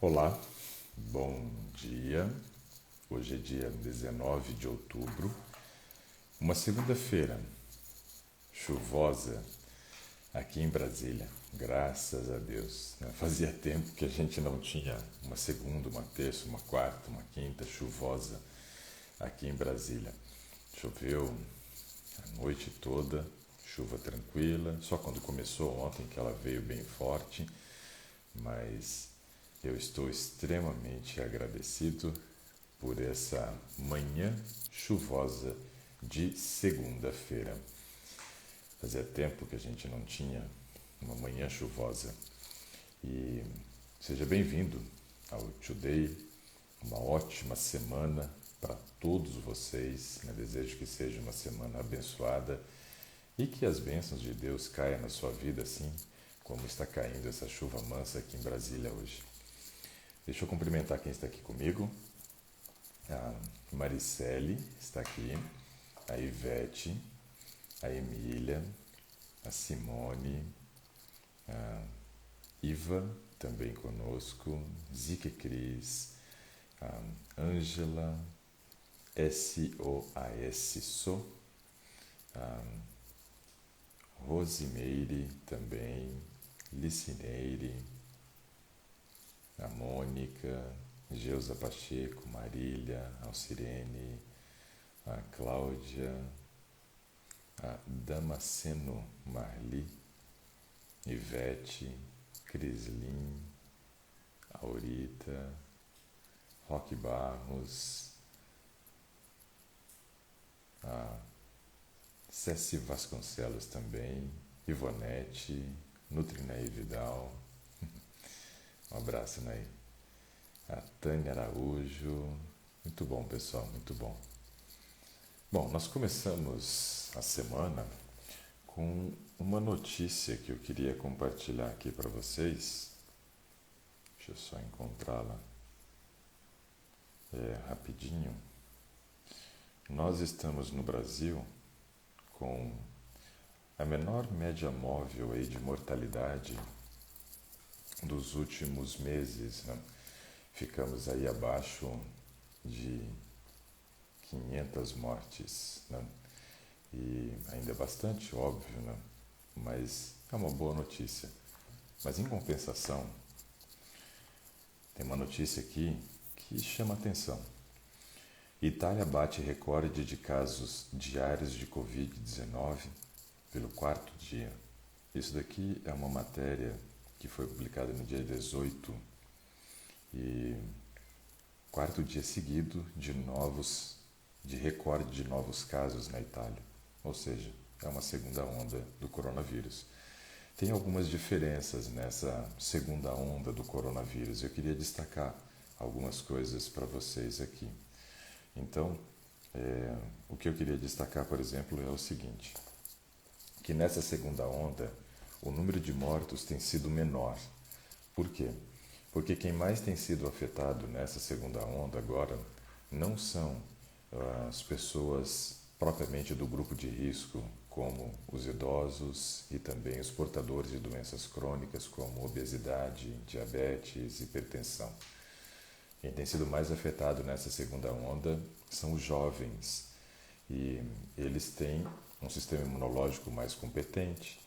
Olá, bom dia. Hoje é dia 19 de outubro, uma segunda-feira chuvosa aqui em Brasília, graças a Deus, né? Fazia tempo que a gente não tinha uma segunda, uma terça, uma quarta, uma quinta chuvosa aqui em Brasília. Choveu a noite toda, chuva tranquila, só quando começou ontem que ela veio bem forte, mas eu estou extremamente agradecido por essa manhã chuvosa de segunda-feira. Fazia tempo que a gente não tinha uma manhã chuvosa. E seja bem-vindo ao Today, uma ótima semana para todos vocês. Eu desejo que seja uma semana abençoada e que as bênçãos de Deus caiam na sua vida assim como está caindo essa chuva mansa aqui em Brasília hoje. Deixa eu cumprimentar quem está aqui comigo. A Maricele está aqui, a Ivete, a Emília, a Simone, a Iva também conosco, Zique Cris, a Ângela, SOAS So, a Rosimeire também, Licineire, a Mônica, Geusa Pacheco, Marília, Alcirene, a Cláudia, a Damasceno Marli, Ivete, Crislin, Aurita, Roque Barros, a Ceci Vasconcelos também, Ivonete, Nutrinaí Vidal, um abraço, Naí. A Tânia Araújo, muito bom, pessoal, muito bom. Bom, nós começamos a semana com uma notícia que eu queria compartilhar aqui para vocês. Deixa eu só encontrá-la rapidinho. Nós estamos no Brasil com a menor média móvel aí de mortalidade dos últimos meses, né? Ficamos aí abaixo de 500 mortes, né? E ainda é bastante óbvio, né? Mas é uma boa notícia. Mas em compensação, tem uma notícia aqui que chama atenção. Itália bate recorde de casos diários de Covid-19 pelo quarto dia. Isso daqui é uma matéria que foi publicada no dia 18 e quarto dia seguido de recorde de novos casos na Itália. Ou seja, é uma segunda onda do coronavírus. Tem algumas diferenças nessa segunda onda do coronavírus. Eu queria destacar algumas coisas para vocês aqui. Então, o que eu queria destacar, por exemplo, é o seguinte, que nessa segunda onda, o número de mortos tem sido menor. Por quê? Porque quem mais tem sido afetado nessa segunda onda agora não são as pessoas propriamente do grupo de risco, como os idosos e também os portadores de doenças crônicas, como obesidade, diabetes, hipertensão. Quem tem sido mais afetado nessa segunda onda são os jovens, e eles têm um sistema imunológico mais competente,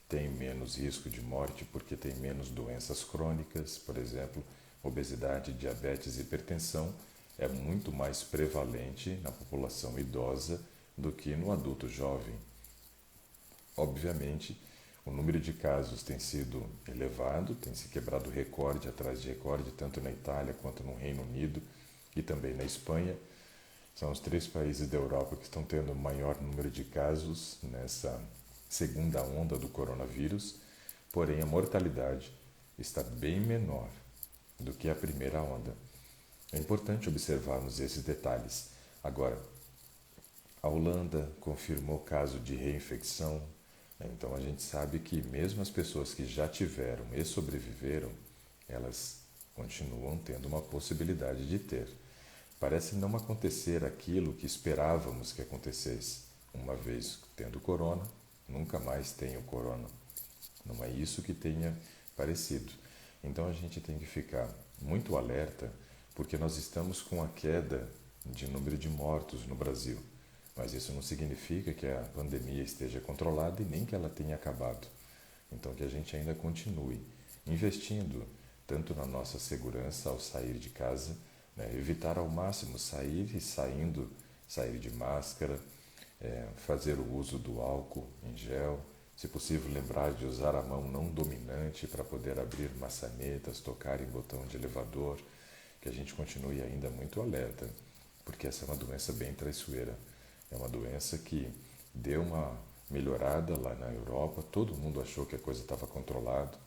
têm menos risco de morte porque têm menos doenças crônicas, por exemplo, obesidade, diabetes e hipertensão é muito mais prevalente na população idosa do que no adulto jovem. Obviamente, o número de casos tem sido elevado, tem se quebrado recorde atrás de recorde, tanto na Itália quanto no Reino Unido e também na Espanha. São os 3 países da Europa que estão tendo o maior número de casos nessa segunda onda do coronavírus, porém a mortalidade está bem menor do que a primeira onda. É importante observarmos esses detalhes. Agora, a Holanda confirmou caso de reinfecção, então a gente sabe que mesmo as pessoas que já tiveram e sobreviveram, elas continuam tendo uma possibilidade de ter. Parece não acontecer aquilo que esperávamos que acontecesse. Uma vez tendo corona, nunca mais tenho corona. Não é isso que tenha parecido. Então a gente tem que ficar muito alerta, porque nós estamos com a queda de número de mortos no Brasil. Mas isso não significa que a pandemia esteja controlada e nem que ela tenha acabado. Então que a gente ainda continue investindo tanto na nossa segurança ao sair de casa, né, evitar ao máximo sair e sair de máscara, fazer o uso do álcool em gel, se possível lembrar de usar a mão não dominante para poder abrir maçanetas, tocar em botão de elevador, que a gente continue ainda muito alerta, porque essa é uma doença bem traiçoeira. É uma doença que deu uma melhorada lá na Europa, todo mundo achou que a coisa estava controlada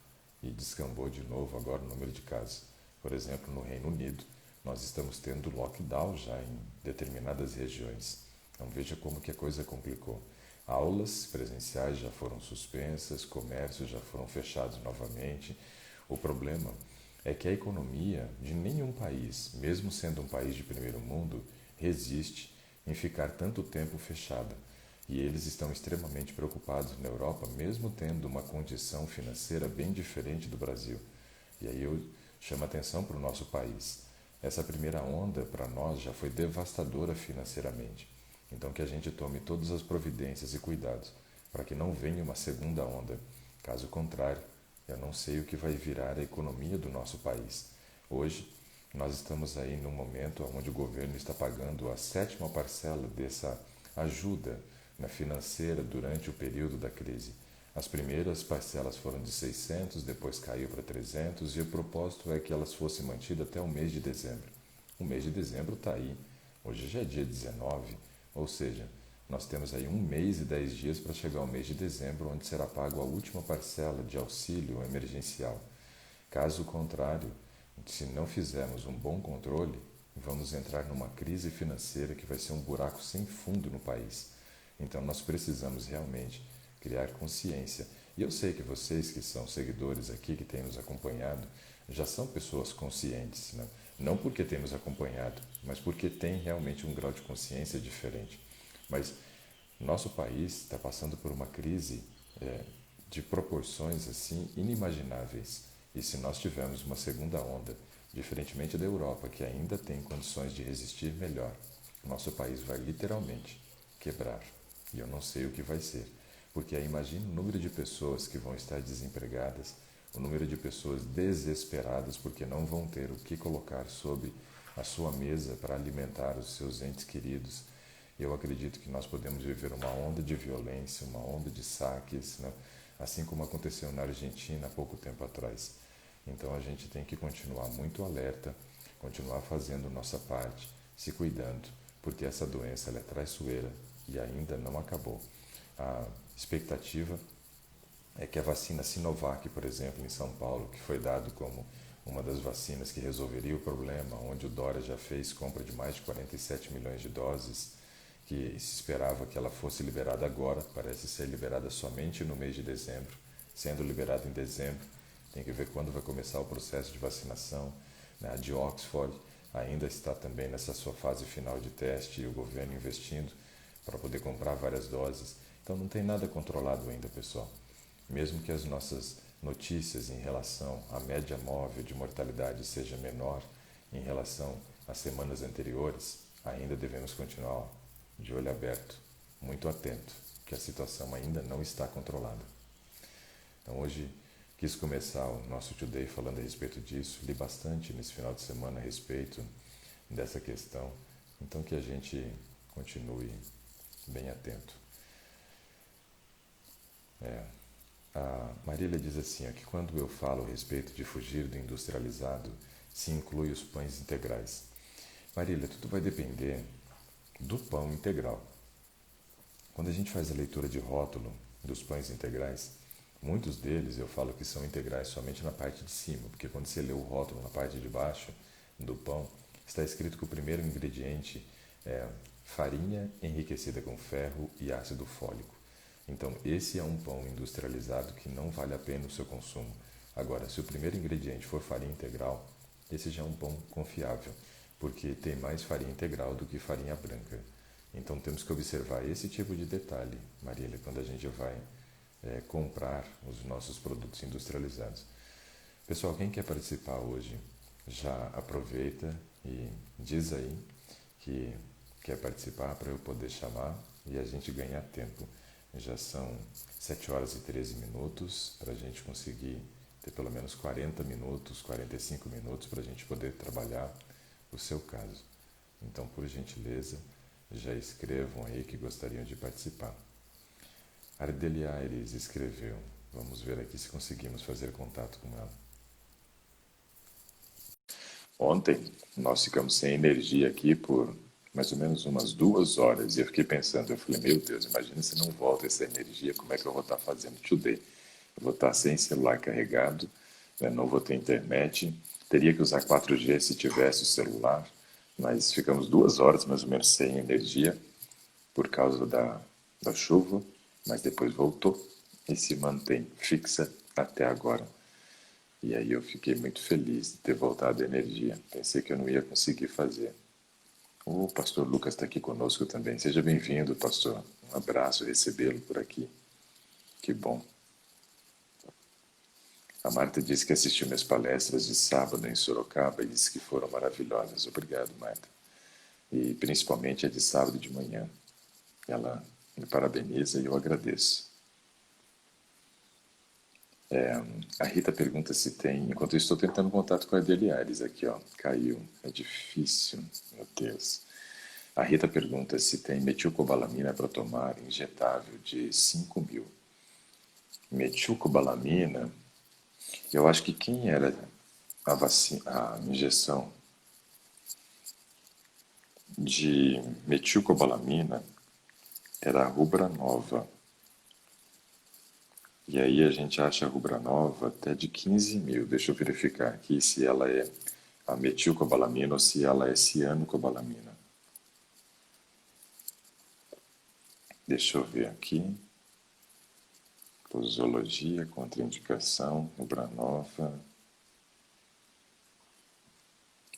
e descambou de novo agora o número de casos. Por exemplo, no Reino Unido, nós estamos tendo lockdown já em determinadas regiões. Então veja como que a coisa complicou. Aulas presenciais já foram suspensas, comércios já foram fechados novamente. O problema é que a economia de nenhum país, mesmo sendo um país de primeiro mundo, resiste em ficar tanto tempo fechada. E eles estão extremamente preocupados na Europa, mesmo tendo uma condição financeira bem diferente do Brasil. E aí eu chamo a atenção para o nosso país. Essa primeira onda para nós já foi devastadora financeiramente. Então que a gente tome todas as providências e cuidados para que não venha uma segunda onda. Caso contrário, eu não sei o que vai virar a economia do nosso país. Hoje, nós estamos aí num momento onde o governo está pagando a 7ª parcela dessa ajuda, né, financeira durante o período da crise. As primeiras parcelas foram de 600, depois caiu para 300 e o propósito é que elas fossem mantidas até o mês de dezembro. O mês de dezembro está aí, hoje já é dia 19, ou seja, nós temos aí 1 mês e 10 dias para chegar ao mês de dezembro, onde será pago a última parcela de auxílio emergencial. Caso contrário, se não fizermos um bom controle, vamos entrar numa crise financeira que vai ser um buraco sem fundo no país. Então nós precisamos realmente criar consciência. E eu sei que vocês que são seguidores aqui, que têm nos acompanhado, já são pessoas conscientes, né? Não porque têm nos acompanhado, mas porque têm realmente um grau de consciência diferente. Mas nosso país está passando por uma crise de proporções assim inimagináveis. E se nós tivermos uma segunda onda, diferentemente da Europa, que ainda tem condições de resistir melhor, nosso país vai literalmente quebrar. E eu não sei o que vai ser. Porque aí imagine o número de pessoas que vão estar desempregadas, o número de pessoas desesperadas porque não vão ter o que colocar sobre a sua mesa para alimentar os seus entes queridos. Eu acredito que nós podemos viver uma onda de violência, uma onda de saques, né? Assim como aconteceu na Argentina há pouco tempo atrás. Então a gente tem que continuar muito alerta, continuar fazendo nossa parte, se cuidando, porque essa doença ela é traiçoeira e ainda não acabou. A expectativa é que a vacina Sinovac, por exemplo, em São Paulo, que foi dado como uma das vacinas que resolveria o problema, onde o Dória já fez compra de mais de 47 milhões de doses, que se esperava que ela fosse liberada agora, parece ser liberada somente no mês de dezembro. Sendo liberada em dezembro, tem que ver quando vai começar o processo de vacinação. A de Oxford ainda está também nessa sua fase final de teste e o governo investindo para poder comprar várias doses. Então não tem nada controlado ainda, pessoal. Mesmo que as nossas notícias em relação à média móvel de mortalidade seja menor em relação às semanas anteriores, ainda devemos continuar de olho aberto, muito atento, que a situação ainda não está controlada. Então hoje quis começar o nosso Today falando a respeito disso, li bastante nesse final de semana a respeito dessa questão, então que a gente continue bem atento. A Marília diz assim, que quando eu falo a respeito de fugir do industrializado, se inclui os pães integrais. Marília, tudo vai depender do pão integral. Quando a gente faz a leitura de rótulo dos pães integrais, muitos deles eu falo que são integrais somente na parte de cima, porque quando você lê o rótulo na parte de baixo do pão, está escrito que o primeiro ingrediente é farinha enriquecida com ferro e ácido fólico. Então, esse é um pão industrializado que não vale a pena o seu consumo. Agora, se o primeiro ingrediente for farinha integral, esse já é um pão confiável, porque tem mais farinha integral do que farinha branca. Então, temos que observar esse tipo de detalhe, Marília, quando a gente vai comprar os nossos produtos industrializados. Pessoal, quem quer participar hoje, já aproveita e diz aí que quer participar para eu poder chamar e a gente ganhar tempo. Já são 7 horas e 13 minutos para a gente conseguir ter pelo menos 40 minutos, 45 minutos para a gente poder trabalhar o seu caso. Então, por gentileza, já escrevam aí que gostariam de participar. Ardelia Aires escreveu. Vamos ver aqui se conseguimos fazer contato com ela. Ontem nós ficamos sem energia aqui por mais ou menos umas 2 horas e eu fiquei pensando, eu falei, meu Deus, imagina se não volta essa energia, como é que eu vou estar fazendo today? Eu vou estar sem celular carregado, né? Não vou ter internet, teria que usar 4G se tivesse o celular, mas ficamos 2 horas mais ou menos sem energia por causa da chuva, mas depois voltou e se mantém fixa até agora. E aí eu fiquei muito feliz de ter voltado a energia. Pensei que eu não ia conseguir fazer. O pastor Lucas está aqui conosco também. Seja bem-vindo, pastor. Um abraço, recebê-lo por aqui. Que bom. A Marta disse que assistiu minhas palestras de sábado em Sorocaba e disse que foram maravilhosas. Obrigado, Marta. E principalmente a de sábado de manhã. Ela me parabeniza e eu agradeço. A Rita pergunta se tem. Enquanto eu estou tentando contato com a Adeliares aqui, ó. Caiu. É difícil, meu Deus. A Rita pergunta se tem metilcobalamina para tomar injetável de 5.000. Metilcobalamina, eu acho que quem era a vacina, a injeção de metilcobalamina era a Rubra Nova. E aí a gente acha a Rubra Nova até de 15.000. Deixa eu verificar aqui se ela é a metilcobalamina ou se ela é cianocobalamina. Deixa eu ver aqui. Posologia, contraindicação, Rubra Nova.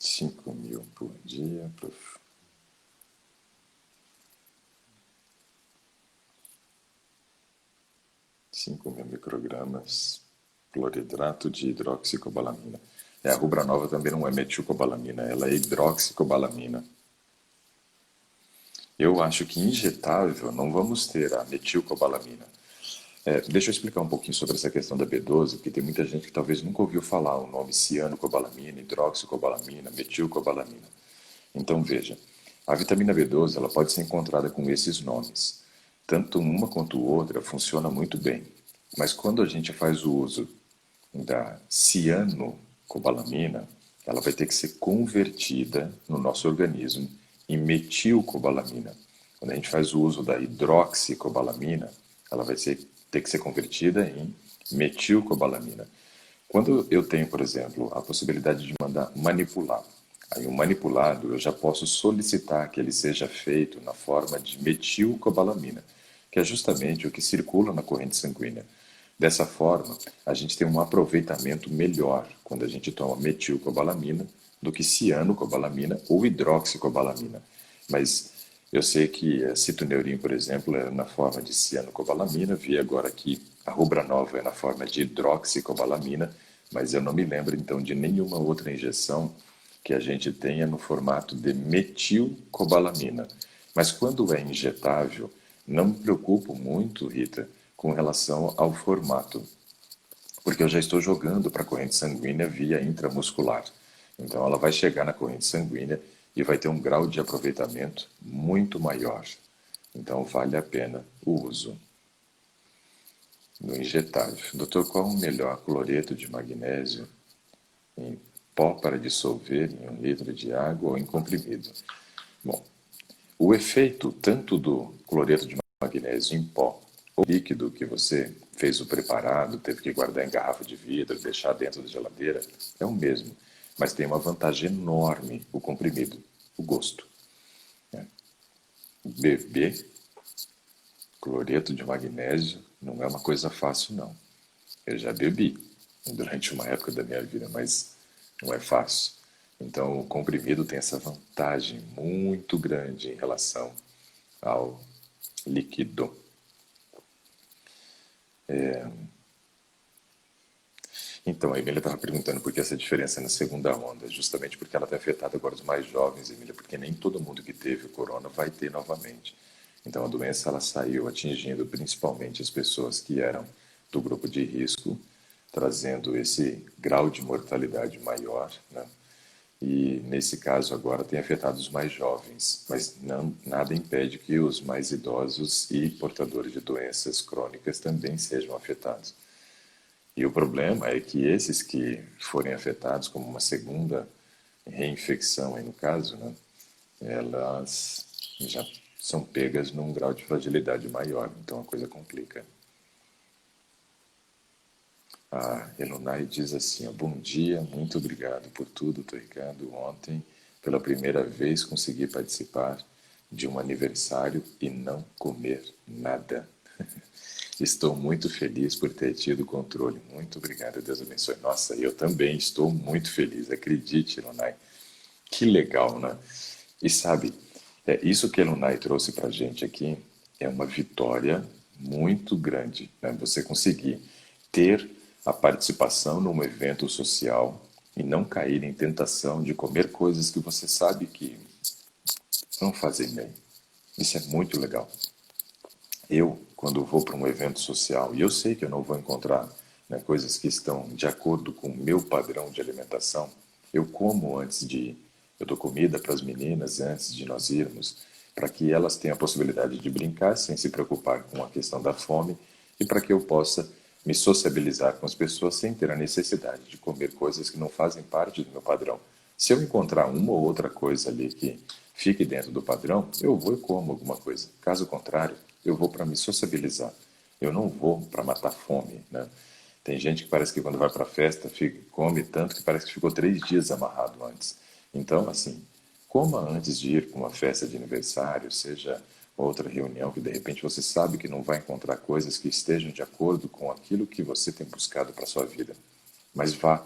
5.000 por dia. 5.000 microgramas cloridrato de hidroxicobalamina. A Rubra Nova também não é metilcobalamina, ela é hidroxicobalamina. Eu acho que injetável não vamos ter a metilcobalamina. Deixa eu explicar um pouquinho sobre essa questão da B12, porque tem muita gente que talvez nunca ouviu falar o nome cianocobalamina, hidroxicobalamina, metilcobalamina. Então veja, a vitamina B12 ela pode ser encontrada com esses nomes. Tanto uma quanto outra funciona muito bem. Mas quando a gente faz o uso da cianocobalamina, ela vai ter que ser convertida no nosso organismo em metilcobalamina. Quando a gente faz o uso da hidroxicobalamina, ela vai ter que ser convertida em metilcobalamina. Quando eu tenho, por exemplo, a possibilidade de mandar manipular, aí o manipulado eu já posso solicitar que ele seja feito na forma de metilcobalamina, que é justamente o que circula na corrente sanguínea. Dessa forma, a gente tem um aproveitamento melhor quando a gente toma metilcobalamina do que cianocobalamina ou hidroxicobalamina. Mas eu sei que a citoneurin, por exemplo, é na forma de cianocobalamina, vi agora que a Rubra Nova é na forma de hidroxicobalamina, mas eu não me lembro então de nenhuma outra injeção que a gente tenha no formato de metilcobalamina. Mas quando é injetável, não me preocupo muito, Rita, com relação ao formato, porque eu já estou jogando para a corrente sanguínea via intramuscular. Então ela vai chegar na corrente sanguínea e vai ter um grau de aproveitamento muito maior. Então vale a pena o uso no injetável. Doutor, qual o melhor cloreto de magnésio em pó para dissolver em 1 litro de água ou em comprimido? Bom, o efeito tanto do cloreto de magnésio em pó ou líquido que você fez o preparado, teve que guardar em garrafa de vidro, deixar dentro da geladeira, é o mesmo. Mas tem uma vantagem enorme, o comprimido, o gosto. Beber cloreto de magnésio não é uma coisa fácil, não. Eu já bebi durante uma época da minha vida, mas não é fácil. Então, o comprimido tem essa vantagem muito grande em relação ao líquido. Então, a Emília estava perguntando por que essa diferença na segunda onda. Justamente porque ela tem afetado agora os mais jovens, Emília, porque nem todo mundo que teve o corona vai ter novamente. Então, a doença ela saiu atingindo principalmente as pessoas que eram do grupo de risco, trazendo esse grau de mortalidade maior, né? E nesse caso agora tem afetado os mais jovens, mas não, nada impede que os mais idosos e portadores de doenças crônicas também sejam afetados. E o problema é que esses que forem afetados como uma segunda reinfecção, aí no caso, né, elas já são pegas num grau de fragilidade maior, então a coisa complica. A Elunai diz assim, ó, bom dia, muito obrigado por tudo, Dr. Ricardo. Ontem, pela primeira vez, consegui participar de um aniversário e não comer nada. Estou muito feliz por ter tido controle. Muito obrigado, Deus abençoe. Nossa, eu também estou muito feliz, acredite, Elunai. Que legal, né? E sabe, isso que a Elunai trouxe para a gente aqui é uma vitória muito grande, né? Você conseguir ter a participação num evento social e não cair em tentação de comer coisas que você sabe que não fazem bem. Isso é muito legal. Eu, quando vou para um evento social e eu sei que eu não vou encontrar, né, coisas que estão de acordo com o meu padrão de alimentação, eu como antes de ir. Eu dou comida para as meninas antes de nós irmos, para que elas tenham a possibilidade de brincar sem se preocupar com a questão da fome e para que eu possa me sociabilizar com as pessoas sem ter a necessidade de comer coisas que não fazem parte do meu padrão. Se eu encontrar uma ou outra coisa ali que fique dentro do padrão, eu vou e como alguma coisa. Caso contrário, eu vou para me sociabilizar. Eu não vou para matar fome, né? Tem gente que parece que quando vai para a festa come tanto que parece que ficou 3 dias amarrado antes. Então, assim, coma antes de ir para uma festa de aniversário, seja outra reunião que de repente você sabe que não vai encontrar coisas que estejam de acordo com aquilo que você tem buscado para sua vida. Mas vá,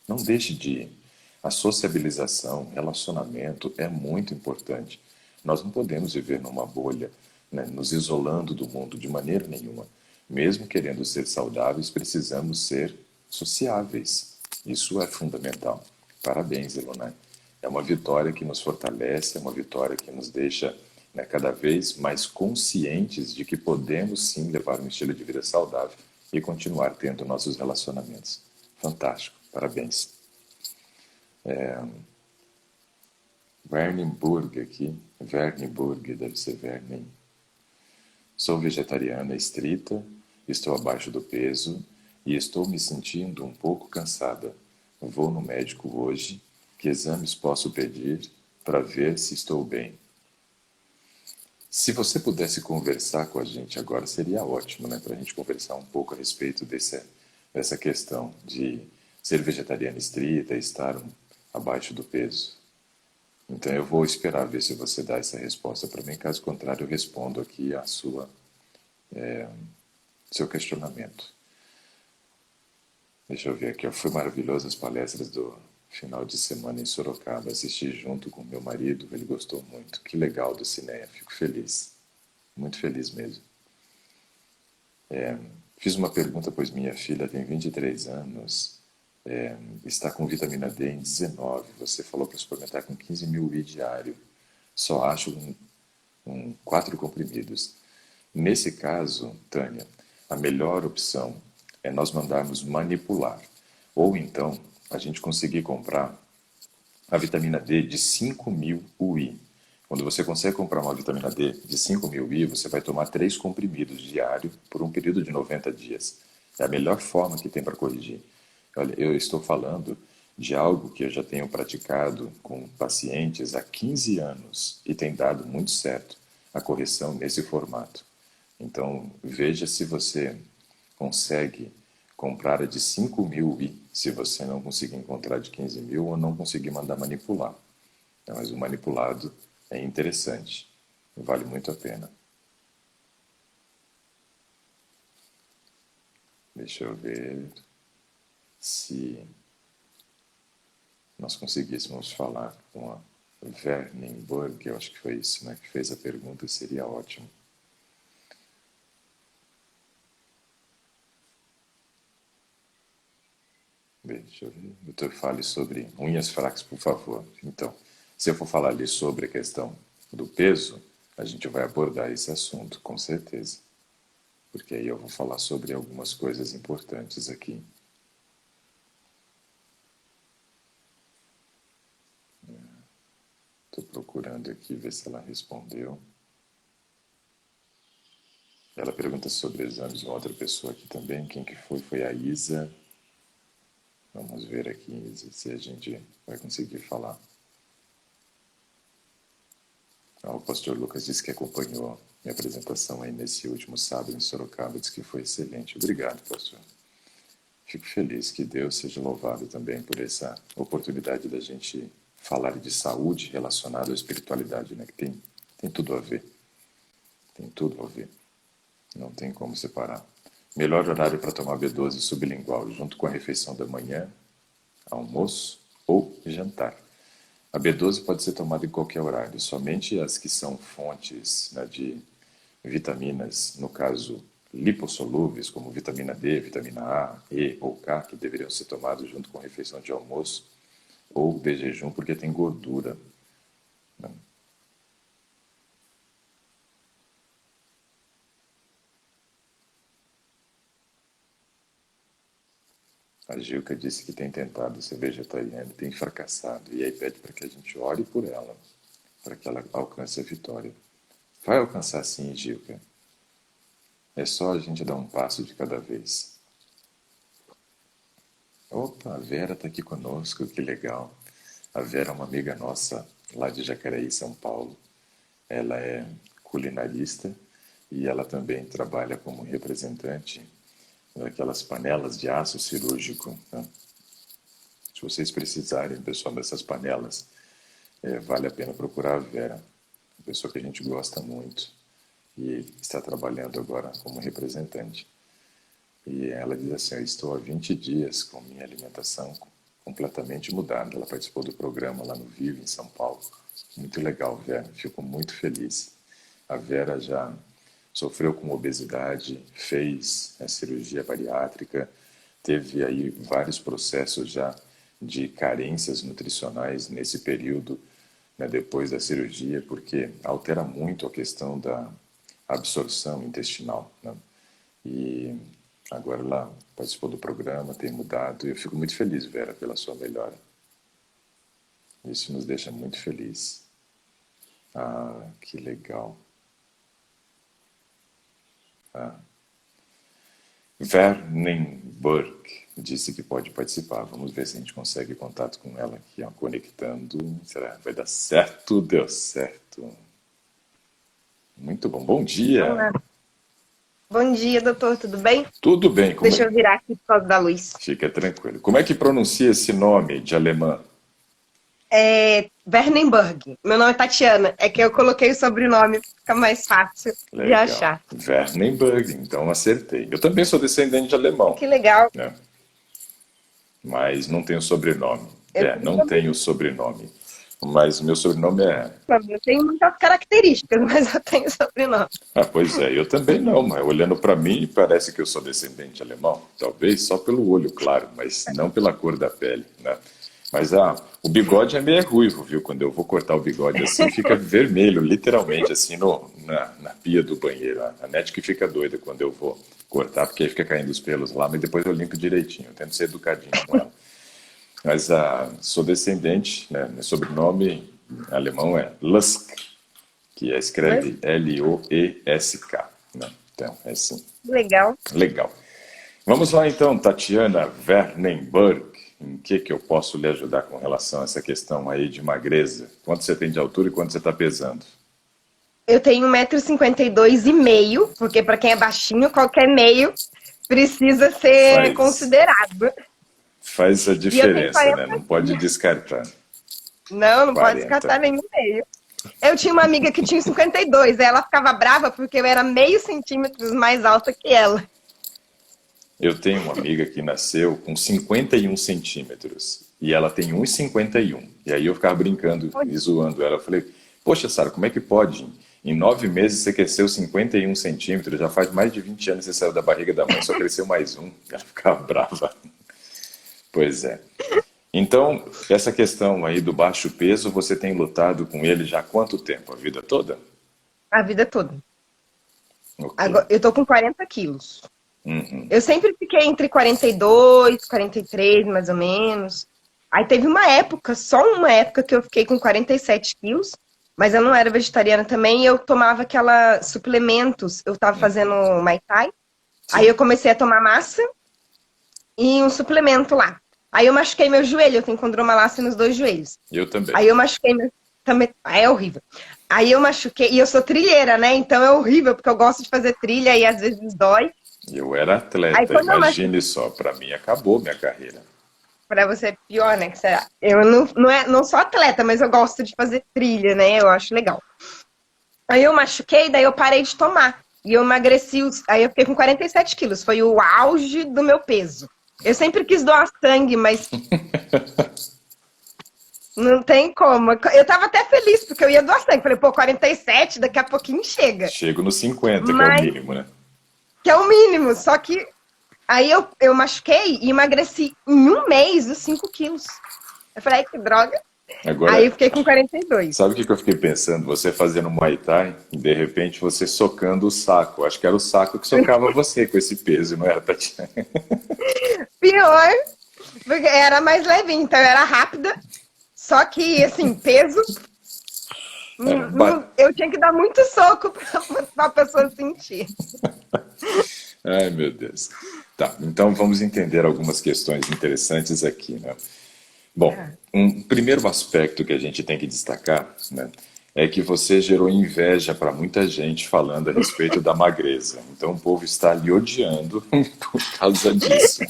não deixe de ir. A sociabilização, relacionamento é muito importante. Nós não podemos viver numa bolha, né, nos isolando do mundo de maneira nenhuma. Mesmo querendo ser saudáveis, precisamos ser sociáveis. Isso é fundamental. Parabéns, Elonai. É uma vitória que nos fortalece, é uma vitória que nos deixa, né, cada vez mais conscientes de que podemos sim levar um estilo de vida saudável e continuar tendo nossos relacionamentos. Fantástico, parabéns. Vernenburg aqui, Vernenburg, deve ser Vernen. Sou vegetariana estrita, estou abaixo do peso e estou me sentindo um pouco cansada. Vou no médico hoje. Que exames posso pedir para ver se estou bem? Se você pudesse conversar com a gente agora, seria ótimo, né? Para a gente conversar um pouco a respeito dessa questão de ser vegetariana estrita e estar abaixo do peso. Então eu vou esperar ver se você dá essa resposta para mim. Caso contrário, eu respondo aqui a seu questionamento. Deixa eu ver aqui. Foi maravilhoso as palestras do final de semana em Sorocaba. Assisti junto com meu marido, ele gostou muito. Que legal do Cineia, fico feliz. Muito feliz mesmo. Fiz uma pergunta, pois minha filha tem 23 anos, está com vitamina D em 19. Você falou para suplementar com 15 mil I diário. Só acho 4 comprimidos. Nesse caso, Tânia, a melhor opção é nós mandarmos manipular. Ou então, a gente conseguir comprar a vitamina D de 5.000 UI. Quando você consegue comprar uma vitamina D de 5.000 UI, você vai tomar 3 comprimidos diário por um período de 90 dias. É a melhor forma que tem para corrigir. Olha, eu estou falando de algo que eu já tenho praticado com pacientes há 15 anos e tem dado muito certo a correção nesse formato. Então, veja se você consegue comprar a de 5.000 UI, se você não conseguir encontrar de 15.000 ou não conseguir mandar manipular. Mas o manipulado é interessante, vale muito a pena. Deixa eu ver se nós conseguíssemos falar com a Vernenburg, eu acho que foi isso, né, que fez a pergunta, seria ótimo. Deixa eu ver. Doutor, fale sobre unhas fracas, por favor. Então, se eu for falar ali sobre a questão do peso, a gente vai abordar esse assunto, com certeza. Porque aí eu vou falar sobre algumas coisas importantes aqui. Estou procurando aqui ver se ela respondeu. Ela pergunta sobre exames de uma outra pessoa aqui também. Quem que foi? Foi a Isa. Vamos ver aqui, Isa, se a gente vai conseguir falar. O pastor Lucas disse que acompanhou minha apresentação aí nesse último sábado em Sorocaba. Disse que foi excelente. Obrigado, pastor. Fico feliz. Que Deus seja louvado também por essa oportunidade da gente falar de saúde relacionada à espiritualidade, né? Que tem tudo a ver. Tem tudo a ver. Não tem como separar. Melhor horário para tomar B12 sublingual junto com a refeição da manhã, almoço ou jantar. A B12 pode ser tomada em qualquer horário, somente as que são fontes, né, de vitaminas, no caso lipossolúveis, como vitamina D, vitamina A, E ou K, que deveriam ser tomados junto com a refeição de almoço ou de jejum, porque tem gordura, né? A Gilca disse que tem tentado ser vegetariana, tem fracassado, e aí pede para que a gente ore por ela, para que ela alcance a vitória. Vai alcançar sim, Gilca. É só a gente dar um passo de cada vez. Opa, a Vera está aqui conosco, que legal. A Vera é uma amiga nossa lá de Jacareí, São Paulo. Ela é culinarista e ela também trabalha como representante daquelas panelas de aço cirúrgico, né? Se vocês precisarem, pessoal, dessas panelas, vale a pena procurar a Vera, uma pessoa que a gente gosta muito e está trabalhando agora como representante. E ela diz assim: eu estou há 20 dias com minha alimentação completamente mudada. Ela participou do programa lá no Vivo, em São Paulo. Muito legal, Vera. Fico muito feliz. A Vera já sofreu com obesidade, fez a cirurgia bariátrica, teve aí vários processos já de carências nutricionais nesse período, né, depois da cirurgia, porque altera muito a questão da absorção intestinal, né? E agora ela participou do programa, tem mudado, e eu fico muito feliz, Vera, pela sua melhora. Isso nos deixa muito felizes. Ah, que legal. Vernenberg disse que pode participar. Vamos ver se a gente consegue contato com ela aqui, ó, conectando. Será que vai dar certo? Deu certo. Muito bom. Bom dia. Olá. Bom dia, doutor, tudo bem? Tudo bem. Deixa eu virar aqui por causa da luz. Fica tranquilo. Como é que pronuncia esse nome de alemã? Wernenberg. Meu nome é Tatiana. É que eu coloquei o sobrenome, fica mais fácil de Legal. achar. Wernenberg, então acertei. Eu também sou descendente de alemão, Que legal. né? Mas não tenho sobrenome. Não também. tenho sobrenome. Mas meu sobrenome é... Eu tenho muitas características, mas eu tenho sobrenome. Ah, pois é, eu também não, mas olhando para mim parece que eu sou descendente alemão. Talvez só pelo olho, claro, mas não pela cor da pele, né? Mas o bigode é meio ruivo, viu? Quando eu vou cortar o bigode assim, fica vermelho, literalmente, assim, na pia do banheiro. A Nete que fica doida quando eu vou cortar, porque aí fica caindo os pelos lá, mas depois eu limpo direitinho. Eu tento ser educadinho com ela. Mas sou descendente, né? Meu sobrenome alemão é Lusk, que escreve L-O-E-S-K, né? Então, é assim. Legal. Legal. Vamos lá então, Tatiana Wernenberg. Em que eu posso lhe ajudar com relação a essa questão aí de magreza? Quanto você tem de altura e quanto você está pesando? Eu tenho 1,52 m, porque para quem é baixinho, qualquer meio precisa ser considerado. Faz a diferença, né? Não pode descartar. Não pode descartar nenhum meio. Eu tinha uma amiga que tinha 52, ela ficava brava porque eu era meio centímetro mais alta que ela. Eu tenho uma amiga que nasceu com 51 centímetros e ela tem 1,51. E aí eu ficava brincando e zoando ela. Eu falei, poxa, Sara, como é que pode? Em 9 meses você cresceu 51 centímetros, já faz mais de 20 anos que você saiu da barriga da mãe, só cresceu mais um. Ela ficava brava. Pois é. Então, essa questão aí do baixo peso, você tem lutado com ele já há quanto tempo? A vida toda? A vida toda. Ok. Agora, eu tô com 40 quilos. Uhum. Eu sempre fiquei entre 42, 43, mais ou menos. Aí teve uma época, só uma época, que eu fiquei com 47 quilos, mas eu não era vegetariana também, e eu tomava aquela suplementos. Eu tava fazendo Muay Thai, aí Sim, eu comecei a tomar massa e um suplemento lá. Aí eu machuquei meu joelho, eu tenho condromalácia nos dois joelhos. eu também. Aí eu machuquei meu... Também... Ah, é horrível. Aí eu machuquei, e eu sou trilheira, né? Então é horrível, porque eu gosto de fazer trilha e às vezes dói. Eu era Aí atleta, quando eu machuquei, imagine só, para mim acabou minha carreira. pra você é pior, né? Que será? Eu não sou atleta, mas eu gosto de fazer trilha, né? Eu acho legal. Aí eu machuquei, daí eu parei de tomar. E eu emagreci, aí eu fiquei com 47 quilos. Foi o auge do meu peso. Eu sempre quis doar sangue, mas não tem como. Eu tava até feliz, porque eu ia doar sangue. Falei, pô, 47, daqui a pouquinho chega. Chego nos 50, que é o Mas, mínimo, né? que é o mínimo. Só que aí eu machuquei e emagreci em um mês os 5 quilos. Eu falei, ai, que droga. Aí eu Agora, fiquei com 42. sabe o que que eu fiquei pensando? Você fazendo Muay Thai, e de repente você socando o saco. Acho que era o saco que socava você com esse peso, não era, Tatiana? Pior, porque era mais levinho, então eu era rápida. Só que, assim, peso, É, ba- eu tinha que dar muito soco pra a pessoa sentir. Ai, meu Deus. Tá, então vamos entender algumas questões interessantes aqui, né? Bom, Ah, um primeiro aspecto que a gente tem que destacar, né, é que você gerou inveja para muita gente falando a respeito da magreza. Então o povo está lhe odiando por causa disso.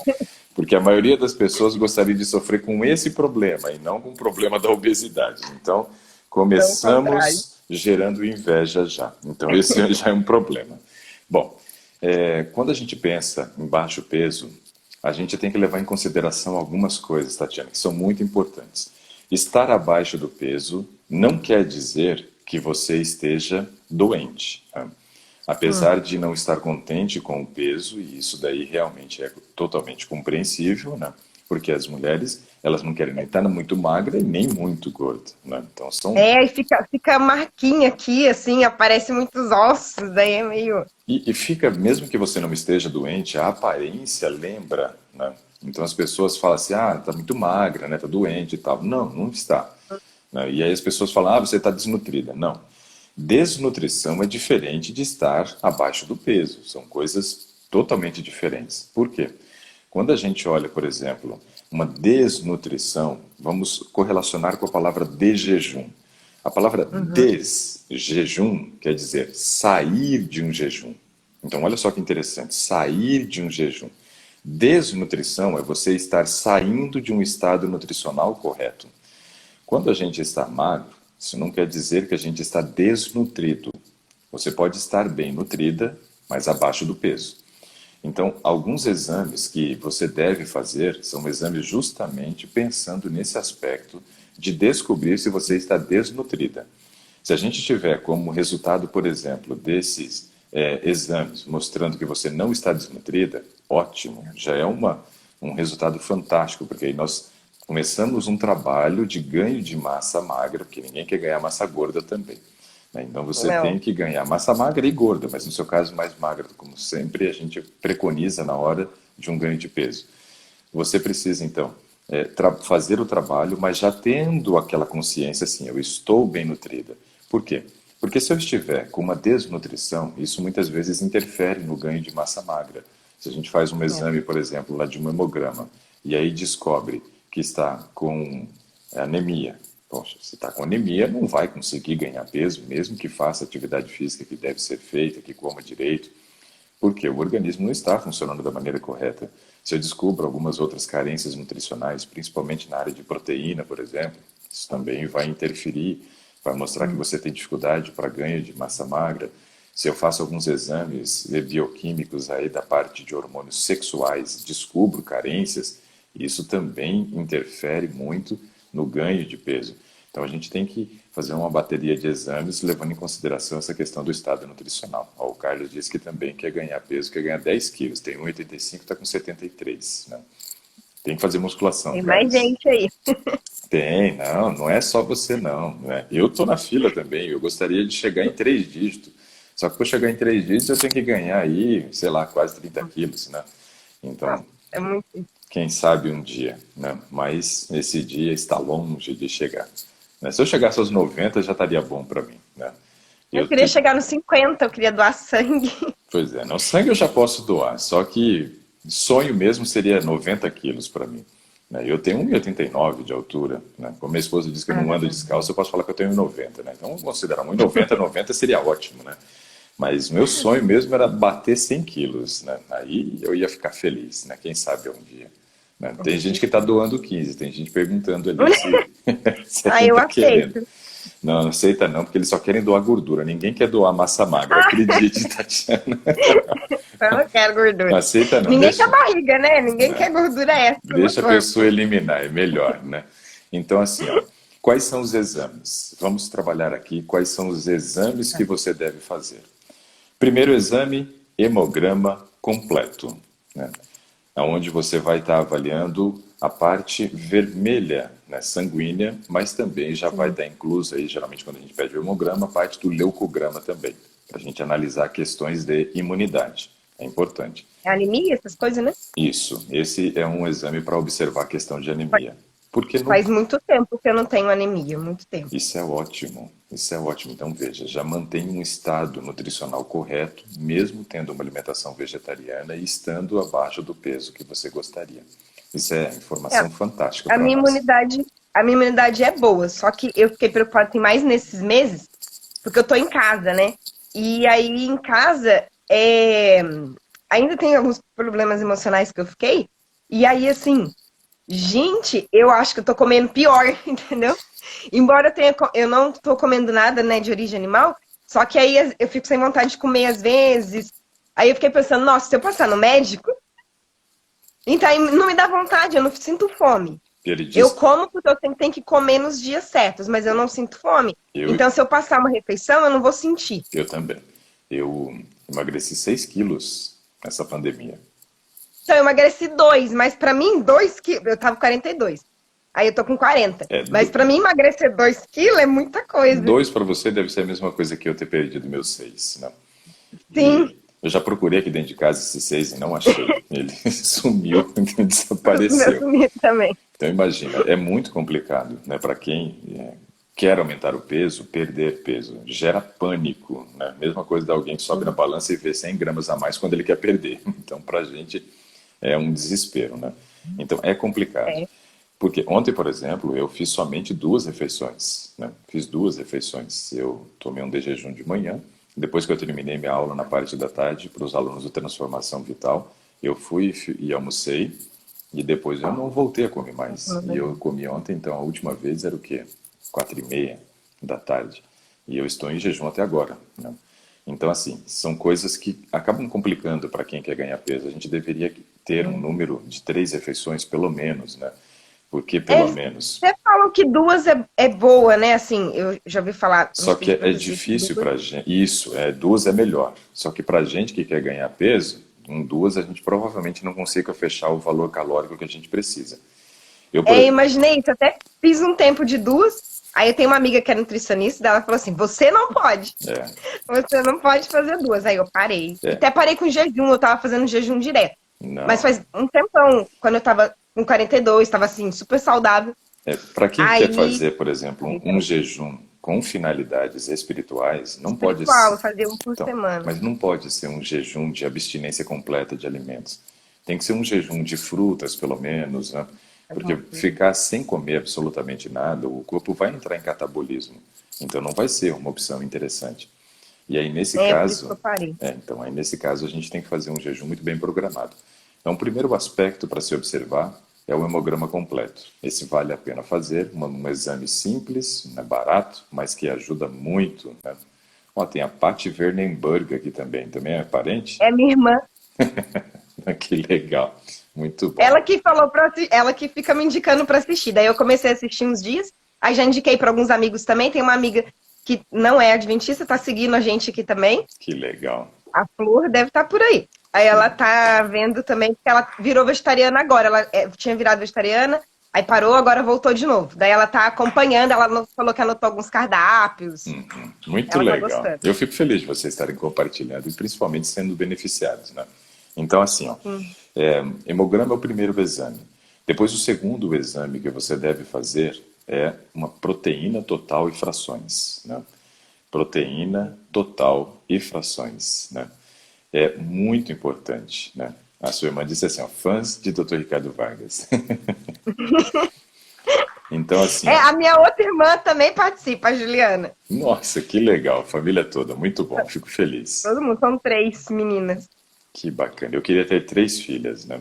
Porque a maioria das pessoas gostaria de sofrer com esse problema e não com o problema da obesidade. Então, não, o contrário. começamos gerando inveja já. Então, esse já é um problema. Bom, quando a gente pensa em baixo peso, a gente tem que levar em consideração algumas coisas, Tatiana, que são muito importantes. Estar abaixo do peso não quer dizer que você esteja doente. Tá? Apesar de não estar contente com o peso, e isso daí realmente é totalmente compreensível, né? Porque as mulheres, elas não querem nem estar muito magra e nem muito gorda, né? Então são... É, e fica marquinha aqui, assim, aparece muitos ossos, daí é meio. E fica, mesmo que você não esteja doente, a aparência lembra, né? Então as pessoas falam assim, ah, tá muito magra, né? Tá doente e tal. Não, não está. Né? E aí as pessoas falam, ah, você está desnutrida. Não. Desnutrição é diferente de estar abaixo do peso. São coisas totalmente diferentes. Por quê? Quando a gente olha, por exemplo, uma desnutrição, vamos correlacionar com a palavra de jejum. A palavra Uhum. desjejum quer dizer sair de um jejum. Então, olha só que interessante, sair de um jejum. Desnutrição é você estar saindo de um estado nutricional correto. Quando a gente está magro, isso não quer dizer que a gente está desnutrido. Você pode estar bem nutrida, mas abaixo do peso. Então, alguns exames que você deve fazer são exames justamente pensando nesse aspecto de descobrir se você está desnutrida. Se a gente tiver como resultado, por exemplo, desses exames mostrando que você não está desnutrida, ótimo, já é um resultado fantástico, porque aí nós começamos um trabalho de ganho de massa magra, porque ninguém quer ganhar massa gorda também. Né? Então você tem Não. que ganhar massa magra e gorda, mas no seu caso mais magra, como sempre a gente preconiza na hora de um ganho de peso. Você precisa então fazer o trabalho, mas já tendo aquela consciência assim, eu estou bem nutrida. Por quê? Porque se eu estiver com uma desnutrição, isso muitas vezes interfere no ganho de massa magra. Se a gente faz um É. exame, por exemplo, lá de um hemograma, e aí descobre que está com anemia. Poxa, se está com anemia, não vai conseguir ganhar peso, mesmo que faça a atividade física que deve ser feita, que coma direito, porque o organismo não está funcionando da maneira correta. Se eu descubro algumas outras carências nutricionais, principalmente na área de proteína, por exemplo, isso também vai interferir, vai mostrar que você tem dificuldade para ganho de massa magra. Se eu faço alguns exames bioquímicos aí da parte de hormônios sexuais, descubro carências, isso também interfere muito no ganho de peso. Então a gente tem que fazer uma bateria de exames levando em consideração essa questão do estado nutricional. Ó, o Carlos disse que também quer ganhar peso, quer ganhar 10 quilos, tem 1,85, está com 73, né? Tem que fazer musculação, Tem mais guys. gente aí. Tem, não, não é só você não, né? Eu tô na fila também, eu gostaria de chegar em 3 dígitos. Só que para chegar em 3 dígitos eu tenho que ganhar aí, sei lá, quase 30 quilos, né? Então, Nossa, é muito. quem sabe um dia, né? Mas esse dia está longe de chegar, né? Se eu chegasse aos 90 já estaria bom para mim, né? Eu Eu queria te... chegar nos 50, eu queria doar sangue. Pois é, no sangue eu já posso doar, só que sonho mesmo seria 90 quilos para mim, né? Eu tenho 1,89 de altura, né? Como minha esposa diz que eu Ah, não ando descalço, eu posso falar que eu tenho 1,90, né? Então, vamos considerar 1,90, 90 seria ótimo, né? Mas meu sonho mesmo era bater 100 quilos, né? Aí eu ia ficar feliz, né? Quem sabe um dia, né? Tem gente que está doando 15, tem gente perguntando ali se a ah, gente eu está querendo. aceito. Não, não aceita não, porque eles só querem doar gordura. Ninguém quer doar massa magra. Acredite, Tatiana. Eu não quero Não gordura. aceita não, Ninguém quer deixa, barriga, né? Ninguém quer gordura extra no deixa a corpo. pessoa eliminar, é melhor, né? Então, assim, ó, quais são os exames? Vamos trabalhar aqui quais são os exames que você deve fazer. Primeiro exame, hemograma completo, né? Onde você vai estar avaliando a parte vermelha, né, sanguínea, mas também já vai Sim. estar incluso aí, geralmente quando a gente pede o hemograma, a parte do leucograma também, para a gente analisar questões de imunidade. É importante. É anemia, essas coisas, né? Isso, esse é um exame para observar a questão de anemia. Porque no Faz muito tempo que eu não tenho anemia, muito tempo. Isso é ótimo, isso é ótimo. Então, veja, já mantém um estado nutricional correto, mesmo tendo uma alimentação vegetariana e estando abaixo do peso que você gostaria. Isso é É, informação fantástica a para minha nós. imunidade, a minha imunidade é boa, só que eu fiquei preocupada assim, mais nesses meses, porque eu tô em casa, né? E aí em casa ainda tem alguns problemas emocionais que eu fiquei. E aí, assim, gente, eu acho que eu tô comendo pior, entendeu? Embora eu não tô comendo nada, né, de origem animal, só que aí eu fico sem vontade de comer às vezes. Aí eu fiquei pensando, nossa, se eu passar no médico, então aí não me dá vontade, eu não sinto fome. Ele Eu diz, como porque eu tenho que comer nos dias certos, mas eu não sinto fome. eu, Então, se eu passar uma refeição, eu não vou sentir. eu também. Eu emagreci 6 quilos nessa pandemia. Então, eu emagreci 2, mas pra mim, 2 quilos. Eu tava com 42. Aí eu tô com 40. É, Mas pra mim, emagrecer 2 quilos é muita coisa. 2 para você deve ser a mesma coisa que eu ter perdido meus 6, né? Sim, E eu já procurei aqui dentro de casa esses 6 e não achei. Ele sumiu, meu desapareceu. sumido também. Então imagina, é muito complicado, né, para quem quer aumentar o peso, perder peso, gera pânico, né? Mesma coisa de alguém que sobe na balança e vê 100 gramas a mais quando ele quer perder. Então para a gente é um desespero, né? Então é complicado. É. Porque ontem, por exemplo, eu fiz somente 2 refeições, né? Fiz 2 refeições. Eu tomei um de jejum de manhã, depois que eu terminei minha aula na parte da tarde para os alunos do Transformação Vital, eu fui e almocei e depois eu não voltei a comer mais. E eu comi ontem, então a última vez era o quê? 4:30 da tarde. E eu estou em jejum até agora, né? Então, assim, são coisas que acabam complicando para quem quer ganhar peso. A gente deveria ter um número de 3 refeições, pelo menos, né? Porque, pelo Eles menos. até falam que 2 é boa, né? Assim, eu já ouvi falar, Só uns que é professores que difícil 2. para gente. Isso, 2 é melhor. Só que para gente que quer ganhar peso, com 2 a gente provavelmente não consiga fechar o valor calórico que a gente precisa. Eu, por... É, imaginei isso, até fiz um tempo de 2. Aí eu tenho uma amiga que é nutricionista, ela falou assim: você não pode. É, Você não pode fazer 2. Aí eu parei. é, Até parei com jejum, eu tava fazendo jejum direto. Mas não. faz um tempão, quando eu tava com 42, tava assim, super saudável. Para quem quer Aí, fazer, por exemplo, um jejum com finalidades espirituais, não pode espiritual, eu ser. fazia um por Então, semana. mas não pode ser um jejum de abstinência completa de alimentos. Tem que ser um jejum de frutas, pelo menos, né? Porque ficar sem comer absolutamente nada, o corpo vai entrar em catabolismo. Então não vai ser uma opção interessante. E aí nesse É, por isso que eu caso, parei. então aí nesse caso a gente tem que fazer um jejum muito bem programado. Então, o primeiro aspecto para se observar é o hemograma completo. Esse vale a pena fazer, um exame simples, né, barato, mas que ajuda muito, né? Ó, tem a Patty Vernenberg aqui também é parente? É minha irmã. Que legal, muito bom. Ela que falou ela que fica me indicando pra assistir. Daí eu comecei a assistir uns dias. Aí já indiquei pra alguns amigos também. Tem uma amiga que não é adventista, tá seguindo a gente aqui também. Que legal. A Flor deve estar por aí. Aí ela sim. tá vendo também, porque ela virou vegetariana agora. Ela tinha virado vegetariana, aí parou, agora voltou de novo. Daí ela tá acompanhando, ela falou que anotou alguns cardápios. Muito Ela tá legal. gostando. Eu fico feliz de vocês estarem compartilhando e principalmente sendo beneficiados, né? Então, assim, ó, Sim. hemograma é o primeiro exame. Depois, o segundo exame que você deve fazer é uma proteína total e frações, né? Proteína total e frações, né? É muito importante, né? A sua irmã disse assim, ó, fãs de Dr. Ricardo Vargas. Então, assim, É, ó, a minha outra irmã também participa, a Juliana. nossa, que legal, família toda, muito bom, fico feliz. Todo mundo, são três meninas. Que bacana. Eu queria ter três filhas, né?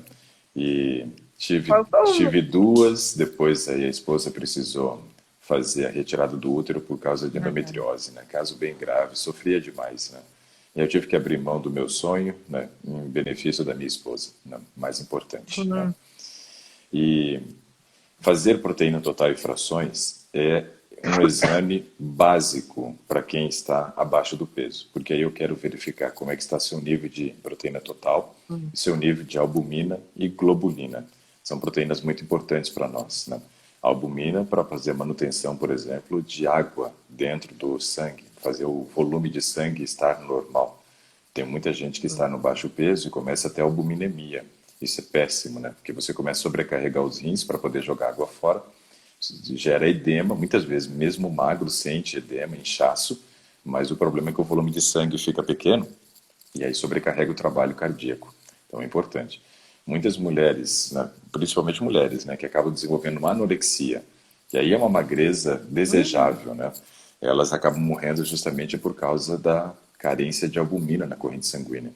E Faltou uma. tive duas, depois aí a esposa precisou fazer a retirada do útero por causa de endometriose, né? Caso bem grave, sofria demais, né? E eu tive que abrir mão do meu sonho, né? Em benefício da minha esposa, né? Mais importante, né? Sim. E fazer proteína total e frações é um exame básico para quem está abaixo do peso, porque aí eu quero verificar como é que está seu nível de proteína total e seu nível de albumina e globulina. São proteínas muito importantes para nós, né? A albumina para fazer a manutenção, por exemplo, de água dentro do sangue, fazer o volume de sangue estar normal. Tem muita gente que está no baixo peso e começa a ter albuminemia. Isso é péssimo, né? Porque você começa a sobrecarregar os rins para poder jogar água fora, gera edema, muitas vezes mesmo magro sente edema, inchaço, mas o problema é que o volume de sangue fica pequeno e aí sobrecarrega o trabalho cardíaco. Então é importante. Muitas mulheres, né, principalmente mulheres, né, que acabam desenvolvendo uma anorexia, e aí é uma magreza desejável, né? Elas acabam morrendo justamente por causa da carência de albumina na corrente sanguínea,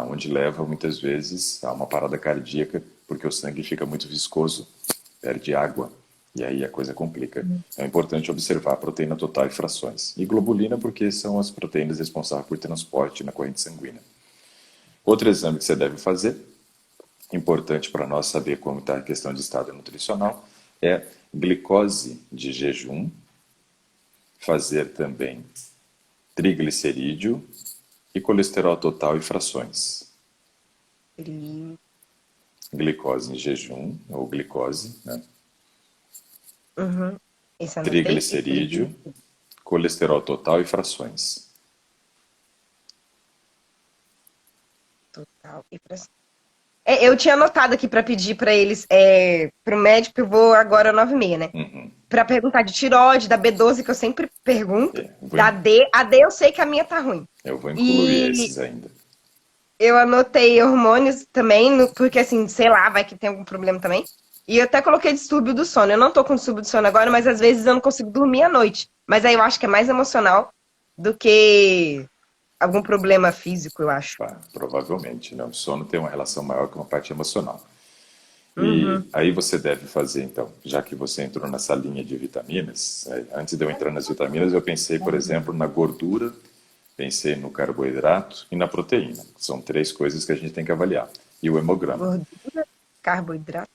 onde leva muitas vezes a uma parada cardíaca, porque o sangue fica muito viscoso, perde água, e aí a coisa complica. É importante observar a proteína total e frações. E globulina, porque são as proteínas responsáveis por transporte na corrente sanguínea. Outro exame que você deve fazer, importante para nós saber como está a questão de estado nutricional, é glicose de jejum, fazer também triglicerídeo e colesterol total e frações. Glicose em jejum, ou glicose, né? Uhum. Esse eu anotei. E Triglicerídeo, colesterol total e frações. total. Eu tinha anotado aqui para pedir para eles, para o médico, eu vou agora 9h30, né? Para perguntar de tireoide, da B12, que eu sempre pergunto, da D. A D eu sei que a minha tá ruim. Eu vou incluir E esses ainda. eu anotei hormônios também, porque assim, sei lá, vai que tem algum problema também. E eu até coloquei distúrbio do sono. Eu não tô com distúrbio do sono agora, mas às vezes eu não consigo dormir à noite. Mas aí eu acho que é mais emocional do que algum problema físico, eu acho. Provavelmente, né? O sono tem uma relação maior com a parte emocional. E Uhum. aí você deve fazer, então, já que você entrou nessa linha de vitaminas, antes de eu entrar nas vitaminas, eu pensei, por exemplo, na gordura, pensei no carboidrato e na proteína. São três coisas que a gente tem que avaliar. E o hemograma. Gordura, carboidrato.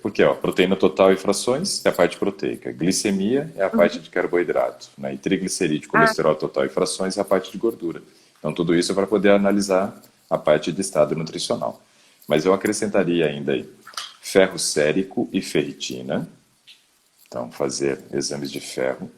Porque ó, proteína total e frações é a parte proteica, glicemia é a parte de carboidrato, né? E triglicerídeo, Ah, colesterol total e frações é a parte de gordura. Então tudo isso é para poder analisar a parte de estado nutricional. Mas eu acrescentaria ainda aí ferro sérico e ferritina. Então fazer exames de ferro.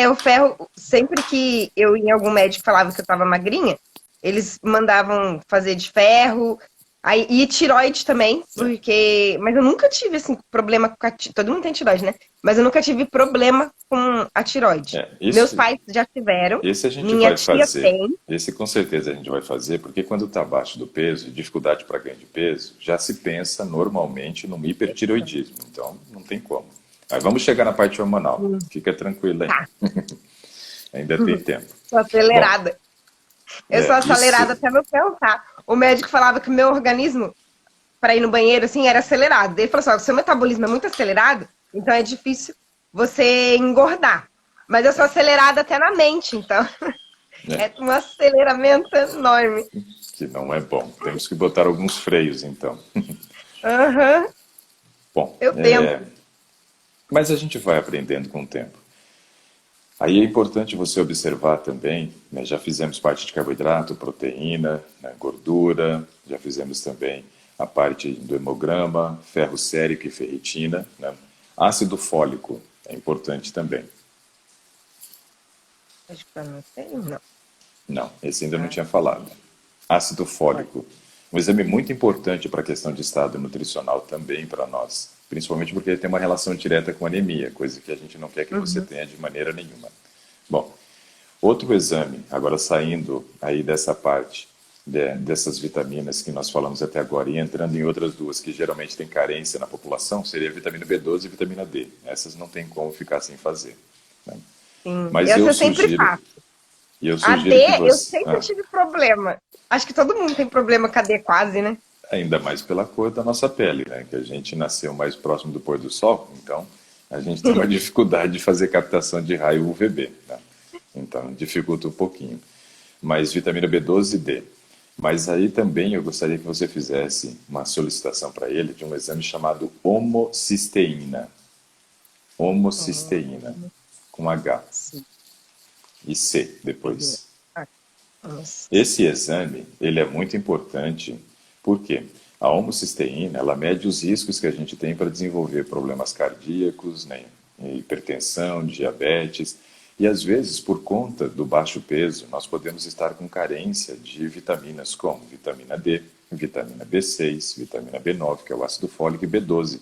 o ferro, sempre que eu ia em algum médico e falava que eu tava magrinha, eles mandavam fazer de ferro, aí, e tiroide também, Né? porque. Mas eu nunca tive, assim, problema com a tiroide. Todo mundo tem tiroide, né? Mas eu nunca tive problema com a tiroide. Meus Isso, pais já tiveram, esse a gente minha vai tia fazer. tem. Esse com certeza a gente vai fazer, porque quando está abaixo do peso, dificuldade para ganho de peso, já se pensa normalmente num hipertireoidismo. Então não tem como. Aí vamos chegar na parte hormonal. Fica tranquilo aí. Tá, Ainda tem tempo. sou Bom, acelerada. Eu sou acelerada isso. até meu pensar. O médico falava que o meu organismo, para ir no banheiro, assim, era acelerado. Ele falou assim: ó, o seu metabolismo é muito acelerado, então é difícil você engordar. Mas eu sou acelerada até na mente, então É, é um aceleramento enorme. que não é bom. Temos que botar alguns freios, então. Aham, Bom, eu tento. mas a gente vai aprendendo com o tempo. Aí é importante você observar também, né, já fizemos parte de carboidrato, proteína, né, gordura, já fizemos também a parte do hemograma, ferro sérico e ferritina, né? Ácido fólico é importante também. Acho que eu não sei, não. Não, esse ainda não Ah, tinha falado. Ácido olha. fólico, um exame muito importante para a questão de estado nutricional também para nós, principalmente porque ele tem uma relação direta com anemia, coisa que a gente não quer que você Uhum. tenha de maneira nenhuma. Bom, outro exame, agora saindo aí dessa parte dessas vitaminas que nós falamos até agora e entrando em outras duas que geralmente têm carência na população, seria a vitamina B12 e a vitamina D. Essas não tem como ficar sem fazer, né? Sim, Mas essa eu sempre faço. eu A D, sugiro que eu você, sempre tive problema. Acho que todo mundo tem problema com a D quase, né? ainda mais pela cor da nossa pele, né? Que a gente nasceu mais próximo do pôr do sol, então a gente tem uma dificuldade de fazer captação de raio UVB, né? Então dificulta um pouquinho. Mas vitamina B12 e D. Mas aí também eu gostaria que você fizesse uma solicitação para ele de um exame chamado homocisteína. Homocisteína, Hum, com H sim. e C Peguei. depois. Ah, nossa. Esse exame, ele é muito importante porque a homocisteína, ela mede os riscos que a gente tem para desenvolver problemas cardíacos, né, hipertensão, diabetes, e às vezes, por conta do baixo peso, nós podemos estar com carência de vitaminas como vitamina D, vitamina B6, vitamina B9, que é o ácido fólico, e B12.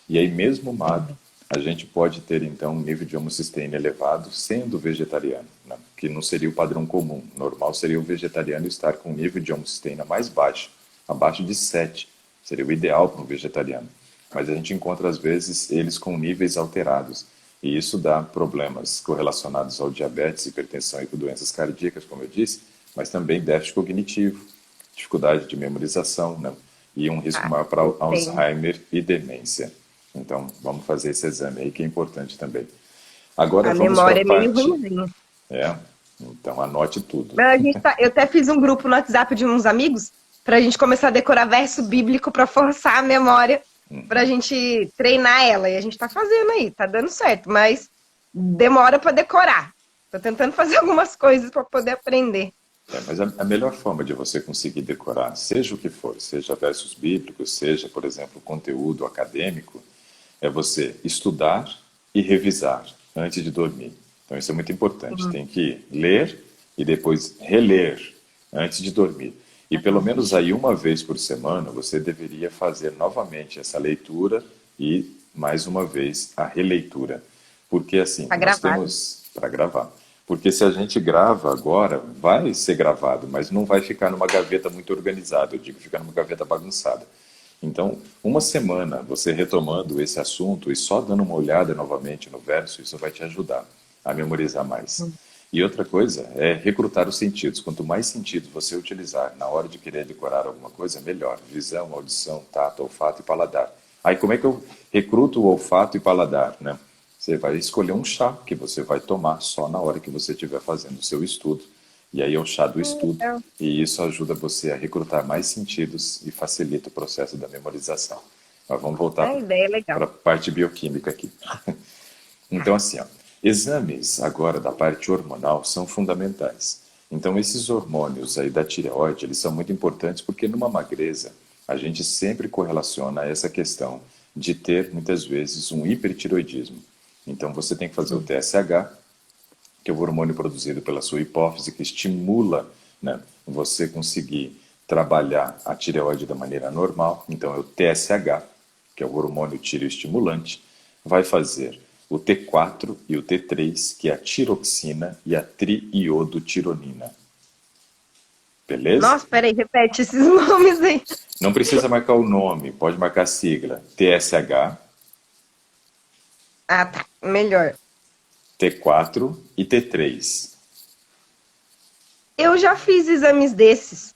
E aí, mesmo magro, a gente pode ter então um nível de homocisteína elevado sendo vegetariano, né? Que não seria o padrão comum. Normal seria o vegetariano estar com um nível de homocisteína mais baixo, abaixo de 7. Seria o ideal para um vegetariano. Mas a gente encontra, às vezes, eles com níveis alterados. E isso dá problemas correlacionados ao diabetes, hipertensão e com doenças cardíacas, como eu disse, mas também déficit cognitivo, dificuldade de memorização, né? E um risco Ah, maior para eu tenho. Alzheimer e demência. Então, vamos fazer esse exame aí que é importante também. Agora A vamos para a memória é meio parte. ruimzinha. É, então anote tudo. Mas eu até fiz um grupo no WhatsApp de uns amigos pra gente começar a decorar verso bíblico pra forçar a memória, pra gente treinar ela. E a gente tá fazendo aí, tá dando certo, mas demora pra decorar. Tô tentando fazer algumas coisas pra poder aprender. É, mas a melhor forma de você conseguir decorar, seja o que for, seja versos bíblicos, seja, por exemplo, conteúdo acadêmico, é você estudar e revisar antes de dormir. Então isso é muito importante. Sim. Tem que ler e depois reler antes de dormir. E pelo menos aí uma vez por semana você deveria fazer novamente essa leitura e mais uma vez a releitura. Porque assim, Tá nós gravado. temos para gravar. Porque se a gente grava agora, vai ser gravado, mas não vai ficar numa gaveta muito organizada. Eu digo, ficar numa gaveta bagunçada. Então, uma semana você retomando esse assunto e só dando uma olhada novamente no verso, isso vai te ajudar a memorizar mais. E outra coisa é recrutar os sentidos. Quanto mais sentidos você utilizar na hora de querer decorar alguma coisa, melhor. Visão, audição, tato, olfato e paladar. Aí como é que eu recruto o olfato e paladar, né? Você vai escolher um chá que você vai tomar só na hora que você estiver fazendo o seu estudo. E aí é o chá do estudo. Então, E isso ajuda você a recrutar mais sentidos e facilita o processo da memorização. Mas vamos voltar a ideia é legal. para a parte bioquímica aqui. Então, assim, ó, exames agora da parte hormonal são fundamentais. Então, esses hormônios aí da tireoide, eles são muito importantes porque numa magreza a gente sempre correlaciona essa questão de ter, muitas vezes, um hipertiroidismo. Então, você tem que fazer o Sim. TSH, que é o hormônio produzido pela sua hipófise, que estimula, né, você conseguir trabalhar a tireoide da maneira normal. Então, é o TSH, que é o hormônio tireoestimulante, vai fazer o T4 e o T3, que é a tiroxina e a triiodotironina. Beleza? Nossa, peraí, repete esses nomes aí. Não precisa marcar o nome, pode marcar a sigla TSH, Ah, tá. Melhor. T4 e T3. Eu já fiz exames desses.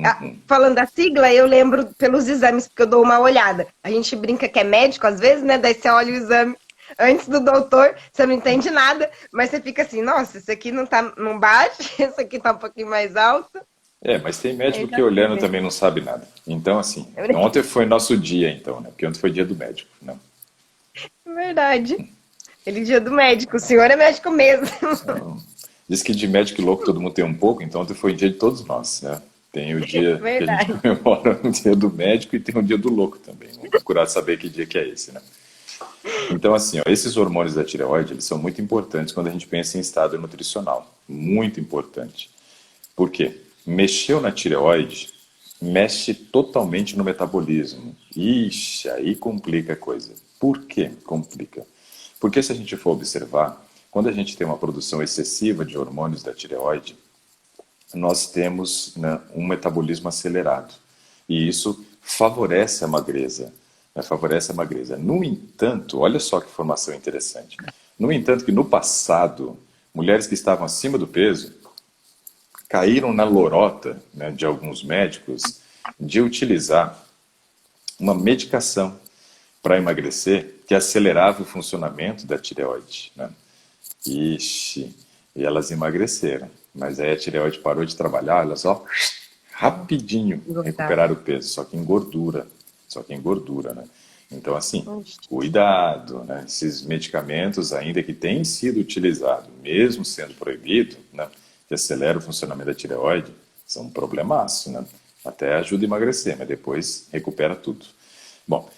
Ah, falando da sigla, eu lembro pelos exames, porque eu dou uma olhada. A gente brinca que é médico às vezes, né? Daí você olha o exame antes do doutor, você não entende nada, mas você fica assim, nossa, esse aqui não tá, não bate, esse aqui tá um pouquinho mais alto. É, mas tem médico Eu que já fiz olhando mesmo. também não sabe nada. Então, assim, ontem foi nosso dia, então, né? Porque ontem foi dia do médico, né? É verdade. Feliz dia do médico. O senhor é médico mesmo. Então, diz que de médico e louco todo mundo tem um pouco, então ontem foi o dia de todos nós, né? Tem o dia que a gente Verdade. comemora o dia do médico e tem o dia do louco também. Vamos procurar saber que dia que é esse, né? Então, assim, ó, esses hormônios da tireoide, eles são muito importantes quando a gente pensa em estado nutricional. Muito importante. Por quê? Mexeu na tireoide, mexe totalmente no metabolismo. Ixi, aí complica a coisa. Por que complica? Porque se a gente for observar, quando a gente tem uma produção excessiva de hormônios da tireoide, nós temos, né, um metabolismo acelerado. E isso favorece a magreza. Né, favorece a magreza. No entanto, olha só que informação interessante. No entanto, que no passado, mulheres que estavam acima do peso caíram na lorota, né, de alguns médicos de utilizar uma medicação para emagrecer que acelerava o funcionamento da tireoide. Né? Ixi, e elas emagreceram. Mas aí a tireoide parou de trabalhar, elas ó, rapidinho Engordar. recuperaram o peso, só que em gordura. Só que em gordura, né? Então, assim, cuidado, né? Esses medicamentos, ainda que tenham sido utilizados, mesmo sendo proibido, né, que acelera o funcionamento da tireoide, são um problemaço, né? Até ajuda a emagrecer, mas depois recupera tudo. Bom,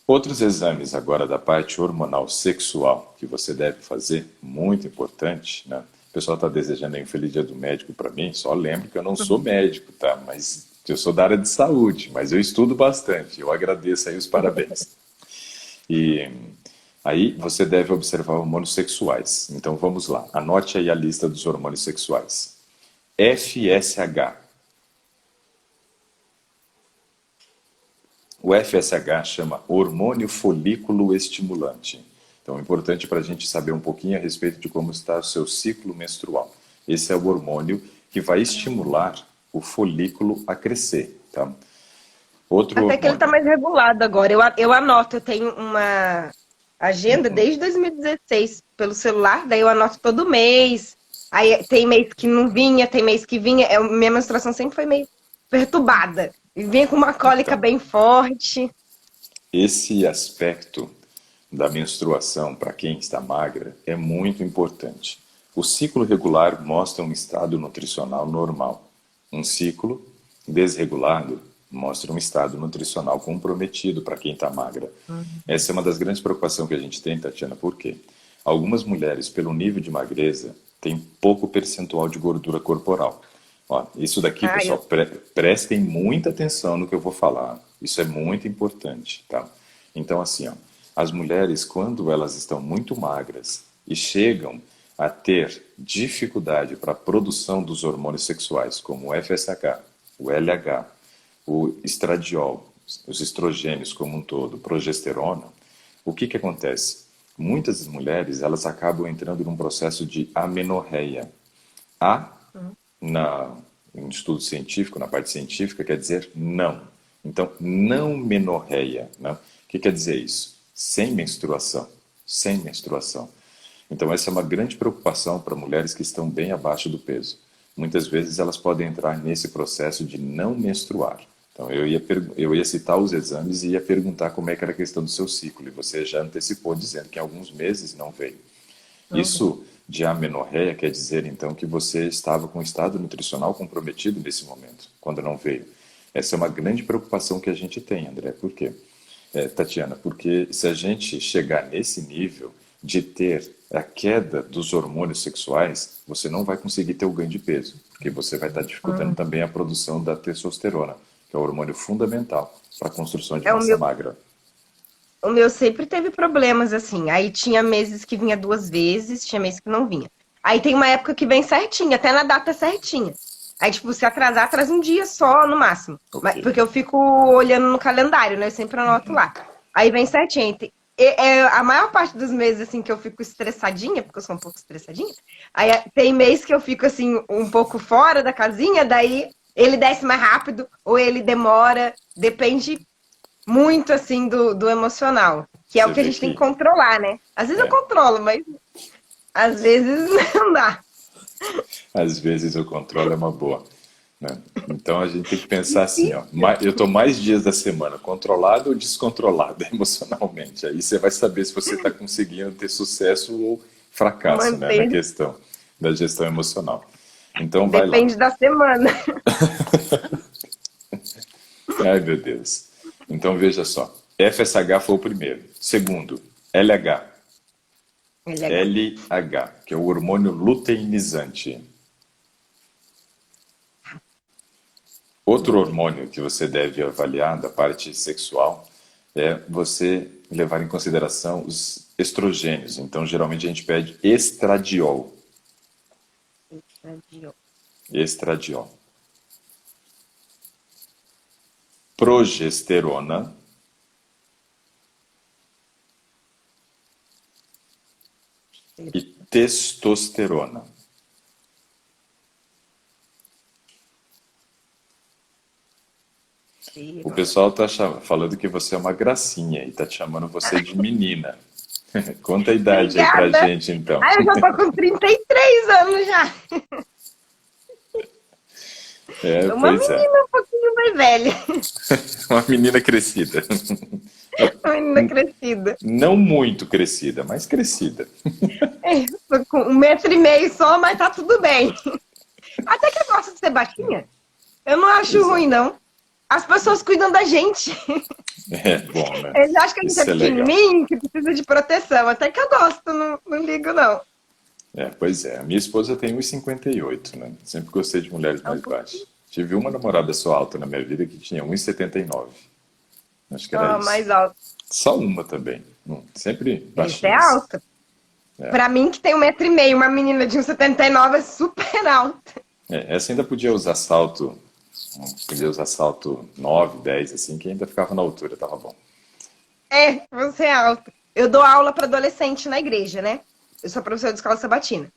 outros exames agora da parte hormonal sexual que você deve fazer, muito importante, né? O pessoal está desejando aí um feliz dia do médico para mim, só lembro que eu não sou médico, tá? Mas eu sou da área de saúde, mas eu estudo bastante, eu agradeço aí os parabéns. E aí você deve observar hormônios sexuais. Então vamos lá, anote aí a lista dos hormônios sexuais. FSH. O FSH chama hormônio folículo estimulante. Então é importante para a gente saber um pouquinho a respeito de como está o seu ciclo menstrual. Esse é o hormônio que vai estimular o folículo a crescer. Tá? Outro Até que ele tá hormônio. mais regulado agora. Eu anoto, eu tenho uma agenda desde 2016 pelo celular, daí eu anoto todo mês. Aí tem mês que não vinha, tem mês que vinha. Minha menstruação sempre foi meio perturbada. E vinha com uma cólica Então, bem forte. esse aspecto da menstruação para quem está magra é muito importante. O ciclo regular mostra um estado nutricional normal. Um ciclo desregulado mostra um estado nutricional comprometido para quem está magra. Essa é uma das grandes preocupações que a gente tem, Tatiana, por quê? Algumas mulheres, pelo nível de magreza, têm pouco percentual de gordura corporal. Ó, isso daqui, Ah, pessoal, prestem muita atenção no que eu vou falar. Isso é muito importante, tá? Então, assim, ó, as mulheres, quando elas estão muito magras e chegam a ter dificuldade para a produção dos hormônios sexuais, como o FSH, o LH, o estradiol, os estrogênios como um todo, progesterona, o que acontece? Muitas mulheres, elas acabam entrando num processo de amenorreia. A em estudo científico, na parte científica, quer dizer não. Então, não menorreia. Né? O que quer dizer isso? Sem menstruação. Sem menstruação. Então, essa é uma grande preocupação para mulheres que estão bem abaixo do peso. Muitas vezes elas podem entrar nesse processo de não menstruar. Então, eu ia citar os exames e ia perguntar como é que era a questão do seu ciclo. E você já antecipou dizendo que em alguns meses não veio. Isso de amenorreia quer dizer, então, que você estava com um estado nutricional comprometido nesse momento, quando não veio. Essa é uma grande preocupação que a gente tem, André. Por quê? Tatiana, porque se a gente chegar nesse nível de ter a queda dos hormônios sexuais, você não vai conseguir ter o ganho de peso, porque você vai estar dificultando também a produção da testosterona, que é o hormônio fundamental para a construção de é o massa meu, magra. o meu sempre teve problemas assim. Aí tinha meses que vinha 2 vezes, tinha meses que não vinha. Aí tem uma época que vem certinha, até na data certinha. Aí, tipo, se atrasar, atrasa um dia só, no máximo. Ok. Porque eu fico olhando no calendário, né? Eu sempre anoto lá. Aí vem certinho. A maior parte dos meses, assim, que eu fico estressadinha, porque eu sou um pouco estressadinha. Aí tem mês que eu fico, assim, um pouco fora da casinha, daí ele desce mais rápido, ou ele demora. Depende muito, assim, do emocional. Que é Você o que a vê gente tem que que controlar, né? Às vezes eu é, controlo, mas às vezes não dá. às vezes o controle é uma boa. né? Então a gente tem que pensar assim, ó, eu estou mais dias da semana controlado ou descontrolado emocionalmente. Aí você vai saber se você está conseguindo ter sucesso ou fracasso, né, na Manter. questão da gestão emocional. Então vai lá. Depende da semana. Ai, meu Deus. Então veja só. FSH foi o primeiro. Segundo, LH. É legal. LH, que é o hormônio luteinizante. Outro hormônio que você deve avaliar da parte sexual é você levar em consideração os estrogênios. Então, geralmente a gente pede estradiol. Estradiol. Progesterona e testosterona. O pessoal tá falando que você é uma gracinha e tá te chamando você de menina. Conta a idade aí pra Obrigada. gente, então. Ah, eu já tô com 33 anos já. É, Uma pois é. menina um pouquinho mais velha. Uma menina crescida. Uma menina crescida. Não muito crescida, mas crescida. É, tô com 1,5 m só, mas tá tudo bem. Até que eu gosto de ser baixinha. Eu não acho Pois é. ruim, não. As pessoas cuidam da gente. É bom, né? Eles acham que a gente é Isso é legal. pequenininho, que precisa de proteção. Até que eu gosto, não ligo, não. É, pois é. A minha esposa tem 1,58, né? Sempre gostei de mulheres mais baixas. Tive uma namorada só alta na minha vida que tinha 1,79. Acho que era isso. Mais alto. Só uma também. Sempre Isso é baixinhas. alto. Pra mim, que tem 1,5 m, uma menina de 1,79 é super alta. É, essa ainda podia usar salto 9, 10, assim, que ainda ficava na altura, tava bom. É, você é alto. Eu dou aula para adolescente na igreja, né? Eu sou professora de escola sabatina.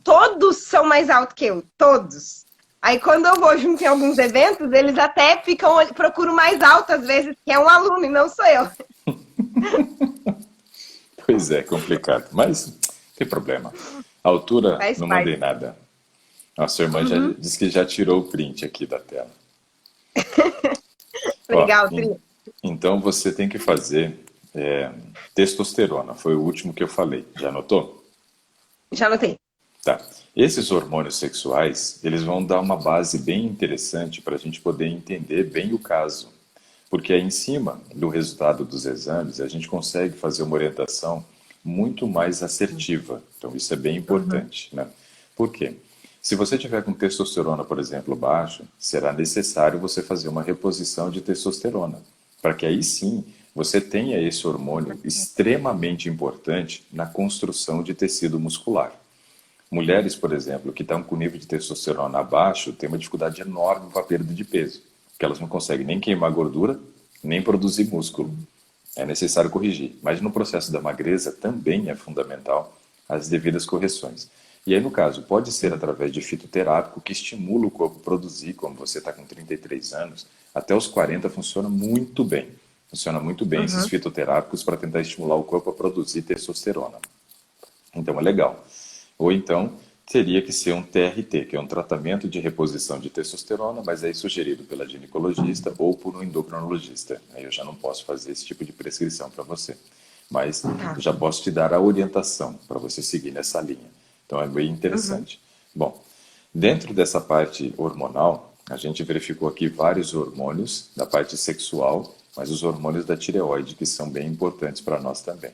Todos são mais altos que eu, todos. Aí quando eu vou junto em alguns eventos, eles até procuram mais alto às vezes, que é um aluno e não sou eu. Pois é, complicado. Mas não tem problema. A altura, Faz não parte. mandei nada. A sua irmã já disse que já tirou o print aqui da tela. Legal, Ó, Tri. então você tem que fazer testosterona. Foi o último que eu falei. Já anotou? Já anotei. Tá. Esses hormônios sexuais, eles vão dar uma base bem interessante para a gente poder entender bem o caso. Porque aí em cima do resultado dos exames, a gente consegue fazer uma orientação muito mais assertiva. Então isso é bem importante, né? Por quê? Se você tiver com testosterona, por exemplo, baixo, será necessário você fazer uma reposição de testosterona, para que aí sim você tenha esse hormônio extremamente importante na construção de tecido muscular. Mulheres, por exemplo, que estão com nível de testosterona abaixo, têm uma dificuldade enorme com a perda de peso, porque elas não conseguem nem queimar gordura, nem produzir músculo. É necessário corrigir. Mas no processo da magreza também é fundamental as devidas correções. E aí, no caso, pode ser através de fitoterápico que estimula o corpo a produzir, como você está com 33 anos, até os 40 funciona muito bem. Funciona muito bem esses fitoterápicos para tentar estimular o corpo a produzir testosterona. Então é legal. Ou então teria que ser um TRT, que é um tratamento de reposição de testosterona, mas aí sugerido pela ginecologista ou por um endocrinologista. Aí eu já não posso fazer esse tipo de prescrição para você. Mas eu já posso te dar a orientação para você seguir nessa linha. Então é bem interessante. Bom, dentro dessa parte hormonal, a gente verificou aqui vários hormônios da parte sexual, mas os hormônios da tireoide, que são bem importantes para nós também.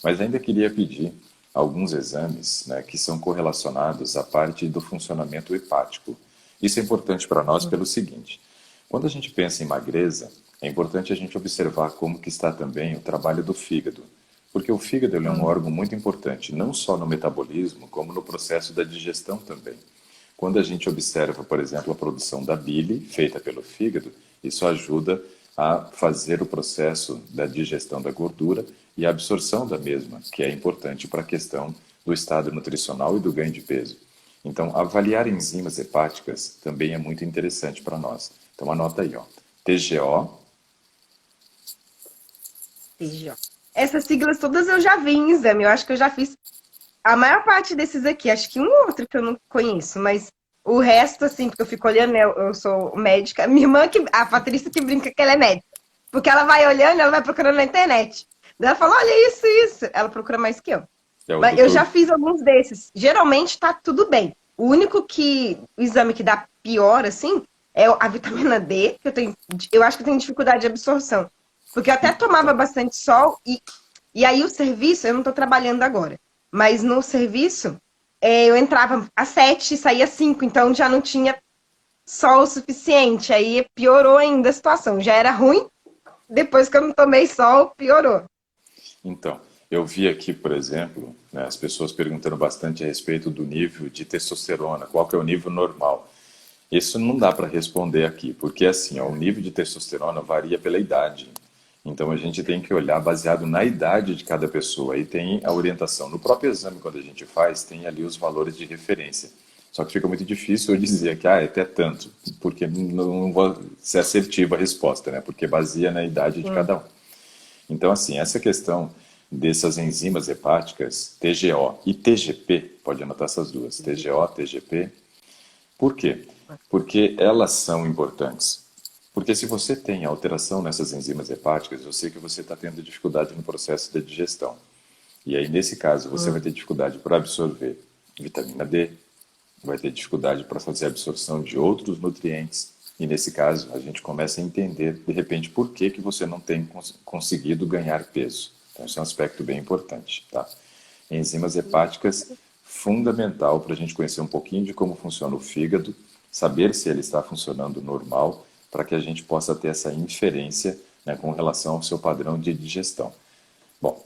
Mas ainda queria pedir alguns exames, né, que são correlacionados à parte do funcionamento hepático. Isso é importante para nós pelo seguinte: quando a gente pensa em magreza, é importante a gente observar como que está também o trabalho do fígado, porque o fígado ele é um órgão muito importante, não só no metabolismo, como no processo da digestão também. Quando a gente observa, por exemplo, a produção da bile feita pelo fígado, isso ajuda a fazer o processo da digestão da gordura e a absorção da mesma, que é importante para a questão do estado nutricional e do ganho de peso. Então, avaliar enzimas hepáticas também é muito interessante para nós. Então, anota aí, ó. TGO. Essas siglas todas eu já vi em exame. Eu acho que eu já fiz a maior parte desses aqui. Acho que um ou outro que eu não conheço, mas O resto, assim, porque eu fico olhando, né? Eu sou médica. Minha irmã, a Patrícia, que brinca que ela é médica. Porque ela vai olhando, ela vai procurando na internet. Daí ela fala, olha isso, isso. Ela procura mais que eu. É o Mas eu doutor. já fiz alguns desses. Geralmente tá tudo bem. O exame que dá pior, assim, é a vitamina D, que eu acho que eu tenho dificuldade de absorção. Porque eu até tomava Então, bastante sol e aí o serviço, eu não tô trabalhando agora, mas no serviço, eu entrava às 7 e saía às 5, então já não tinha sol o suficiente. Aí piorou ainda a situação. Já era ruim, depois que eu não tomei sol, piorou. então, eu vi aqui, por exemplo, né, as pessoas perguntando bastante a respeito do nível de testosterona, qual que é o nível normal. Isso não dá para responder aqui, porque assim, ó, o nível de testosterona varia pela idade. Então a gente tem que olhar baseado na idade de cada pessoa. Aí tem a orientação. No próprio exame, quando a gente faz, tem ali os valores de referência. Só que fica muito difícil eu dizer que é até tanto, porque não vou ser assertiva a resposta, né? Porque baseia na idade de cada um. Então, assim, essa questão dessas enzimas hepáticas, TGO e TGP, pode anotar essas duas, TGO, TGP, por quê? Porque elas são importantes. Porque se você tem alteração nessas enzimas hepáticas, eu sei que você está tendo dificuldade no processo de digestão. E aí, nesse caso, você vai ter dificuldade para absorver vitamina D, vai ter dificuldade para fazer a absorção de outros nutrientes. E nesse caso, a gente começa a entender, de repente, por que, que você não tem conseguido ganhar peso. Então, esse é um aspecto bem importante. Tá? Enzimas hepáticas, fundamental para a gente conhecer um pouquinho de como funciona o fígado, saber se ele está funcionando normal, para que a gente possa ter essa inferência, né, com relação ao seu padrão de digestão. Bom,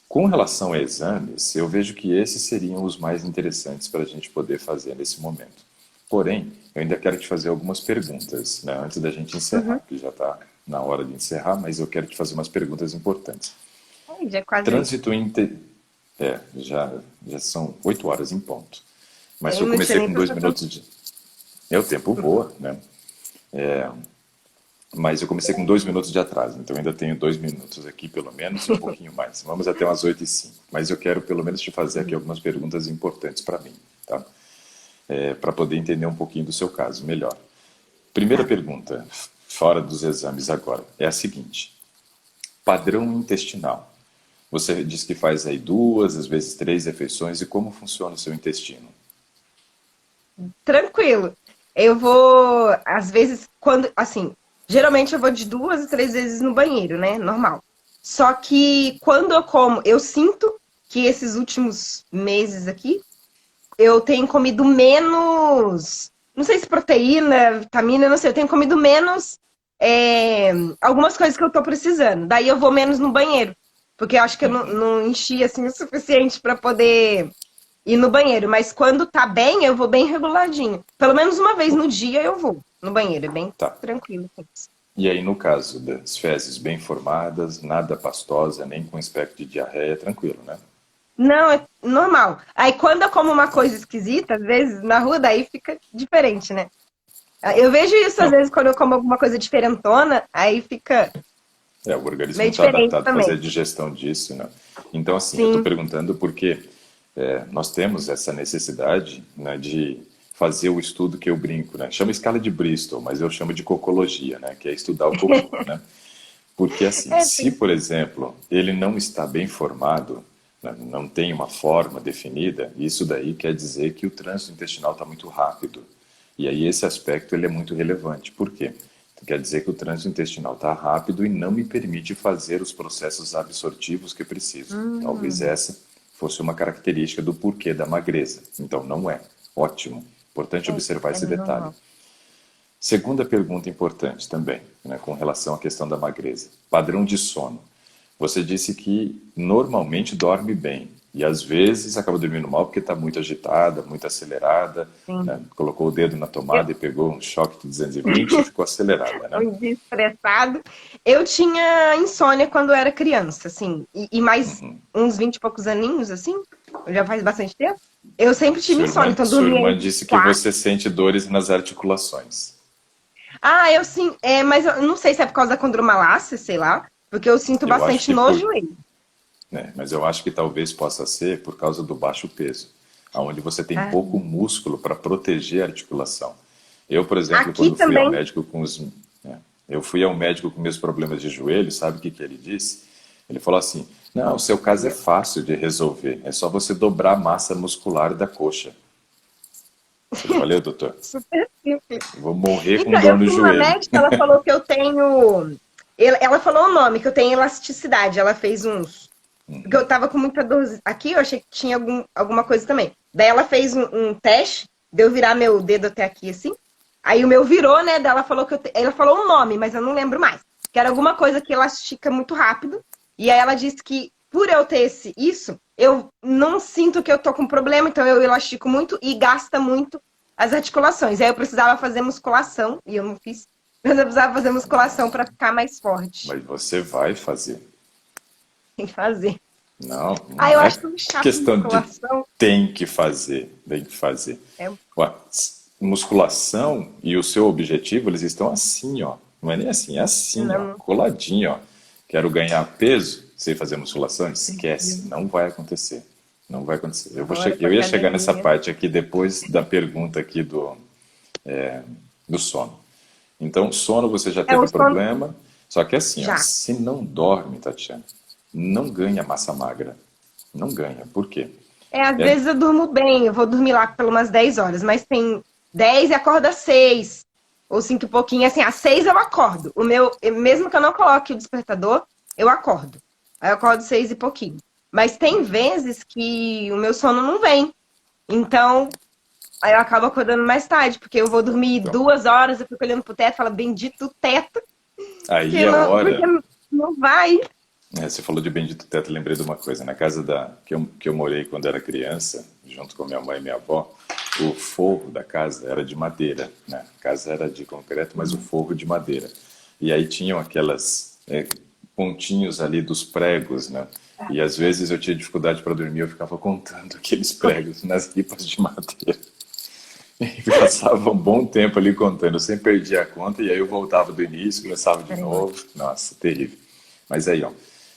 com relação a exames, eu vejo que esses seriam os mais interessantes para a gente poder fazer nesse momento. Porém, eu ainda quero te fazer algumas perguntas, né, antes da gente encerrar, que já está na hora de encerrar, mas eu quero te fazer umas perguntas importantes. Ai, já é quase oito. Trânsito inter... já são 8 horas em ponto. Mas se Eu eu não tinha comecei nem com 2 prestado minutos de... O tempo voa, né? Mas eu comecei com 2 minutos de atraso, então ainda tenho 2 minutos aqui, pelo menos, e um pouquinho mais. Vamos até umas 8h05. Mas eu quero, pelo menos, te fazer aqui algumas perguntas importantes para mim, tá? Para poder entender um pouquinho do seu caso melhor. Primeira pergunta, fora dos exames agora, é a seguinte. Padrão intestinal. Você diz que faz aí 2, às vezes 3 refeições, e como funciona o seu intestino? tranquilo. Eu vou, às vezes, quando, assim, geralmente eu vou de 2 a 3 vezes no banheiro, né? Normal. Só que quando eu como, eu sinto que esses últimos meses aqui, eu tenho comido menos, não sei se proteína, vitamina, não sei, eu tenho comido menos é, algumas coisas que eu tô precisando. Daí eu vou menos no banheiro, porque eu acho que eu não enchi assim o suficiente para poder ir no banheiro. Mas quando tá bem, eu vou bem reguladinho. Pelo menos uma vez no dia eu vou no banheiro, é bem Tá. tranquilo. E aí, no caso das fezes bem formadas, nada pastosa, nem com aspecto de diarreia, tranquilo, né? Não, é normal. Aí quando eu como uma coisa esquisita, às vezes na rua, daí fica diferente, né? Tá. Eu vejo isso às Não, vezes quando eu como alguma coisa diferentona, aí fica o organismo não meio está diferente adaptado a fazer a também. digestão disso, né? Então, assim, eu estou Sim. perguntando porque nós temos essa necessidade, né, de fazer o estudo que eu brinco, né? Chama escala de Bristol, mas eu chamo de cocologia, né? Que é estudar o cocô, né? Porque, assim, É, se, tem. por exemplo, ele não está bem formado, né, não tem uma forma definida, isso daí quer dizer que o trânsito intestinal está muito rápido. E aí esse aspecto ele é muito relevante. Por quê? Quer dizer que o trânsito intestinal está rápido e não me permite fazer os processos absortivos que preciso. Talvez essa fosse uma característica do porquê da magreza. Então, não é. Ótimo. Importante observar É esse detalhe. normal. Segunda pergunta importante também, né, com relação à questão da magreza. Padrão de sono. Você disse que normalmente dorme bem e às vezes acaba dormindo mal porque está muito agitada, muito acelerada, Sim. né? Colocou o dedo na Eu, tomada e pegou um choque de 220 e ficou acelerada, né? um dia estressado. Eu tinha insônia quando eu era criança, assim, e mais uns 20 e poucos aninhos, assim, já faz bastante tempo. Eu sempre tive insônia, então eu Sua dormia irmã entre disse que 4. você sente dores nas articulações. Ah, eu sim, mas eu não sei se é por causa da condromalácia, sei lá, porque eu sinto Eu acho bastante que no por, joelho. né, mas eu acho que talvez possa ser por causa do baixo peso. onde você tem Ah, pouco músculo para proteger a articulação. Eu, por exemplo, aqui quando fui ao também. médico com os... né, eu fui ao médico com meus problemas de joelho, sabe o que que ele disse? Ele falou assim, não, o seu caso é fácil de resolver, é só você dobrar a massa muscular da coxa. Eu falei, doutor, Super simples. eu vou morrer com Então, dor eu no fui numa joelho. médica, ela falou que eu tenho. Ela falou o nome, que eu tenho elasticidade. Ela fez uns. Porque eu tava com muita dor aqui, eu achei que tinha alguma coisa também. Daí ela fez um teste, deu virar meu dedo até aqui assim. Aí o meu virou, né? Daí ela falou que ela falou um nome, mas eu não lembro mais. Que era alguma coisa que elastica muito rápido. E aí ela disse que por eu ter isso, eu não sinto que eu tô com problema, então eu elastico muito e gasta muito as articulações. Aí eu precisava fazer musculação, e eu não fiz. Mas eu precisava fazer musculação para ficar mais forte. Mas você vai fazer. Tem que fazer. Não, Ah, não eu é acho tão chato questão de musculação. tem que fazer, tem que fazer. É, Ué, musculação e o seu objetivo, eles estão assim, ó. Não é nem assim, é assim, ó, não, coladinho, ó. Quero ganhar peso, sei fazer musculação, esquece, não vai acontecer. Não vai acontecer. bora pra Eu ia chegar nessa academia. parte aqui depois da pergunta aqui do sono. Então, sono você já É, o teve sono problema, só que assim, ó, já. se não dorme, Tatiana, não ganha massa magra. Não ganha. Por quê? É, às É, vezes eu durmo bem, eu vou dormir lá por umas 10 horas, mas tem 10 e acorda às 6, ou 5 e pouquinho, assim, às 6 eu acordo. O meu, mesmo que eu não coloque o despertador, eu acordo. Aí eu acordo 6 e pouquinho. Mas tem vezes que o meu sono não vem. Então, aí eu acabo acordando mais tarde, porque eu vou dormir então, 2 horas, eu fico olhando pro teto e falo, bendito teto, aí que é não, porque hora. não vai. Você falou de Bendito Teto, lembrei de uma coisa. Na casa que eu morei quando era criança, junto com minha mãe e minha avó, o forro da casa era de madeira, né? A casa era de concreto, mas o forro de madeira. E aí tinham aquelas pontinhos ali dos pregos, né? E às vezes eu tinha dificuldade para dormir, eu ficava contando aqueles pregos nas ripas de madeira. E passava um bom tempo ali contando, eu sempre perdia a conta e aí eu voltava do início, começava de novo. Nossa, terrível. Mas aí, ó,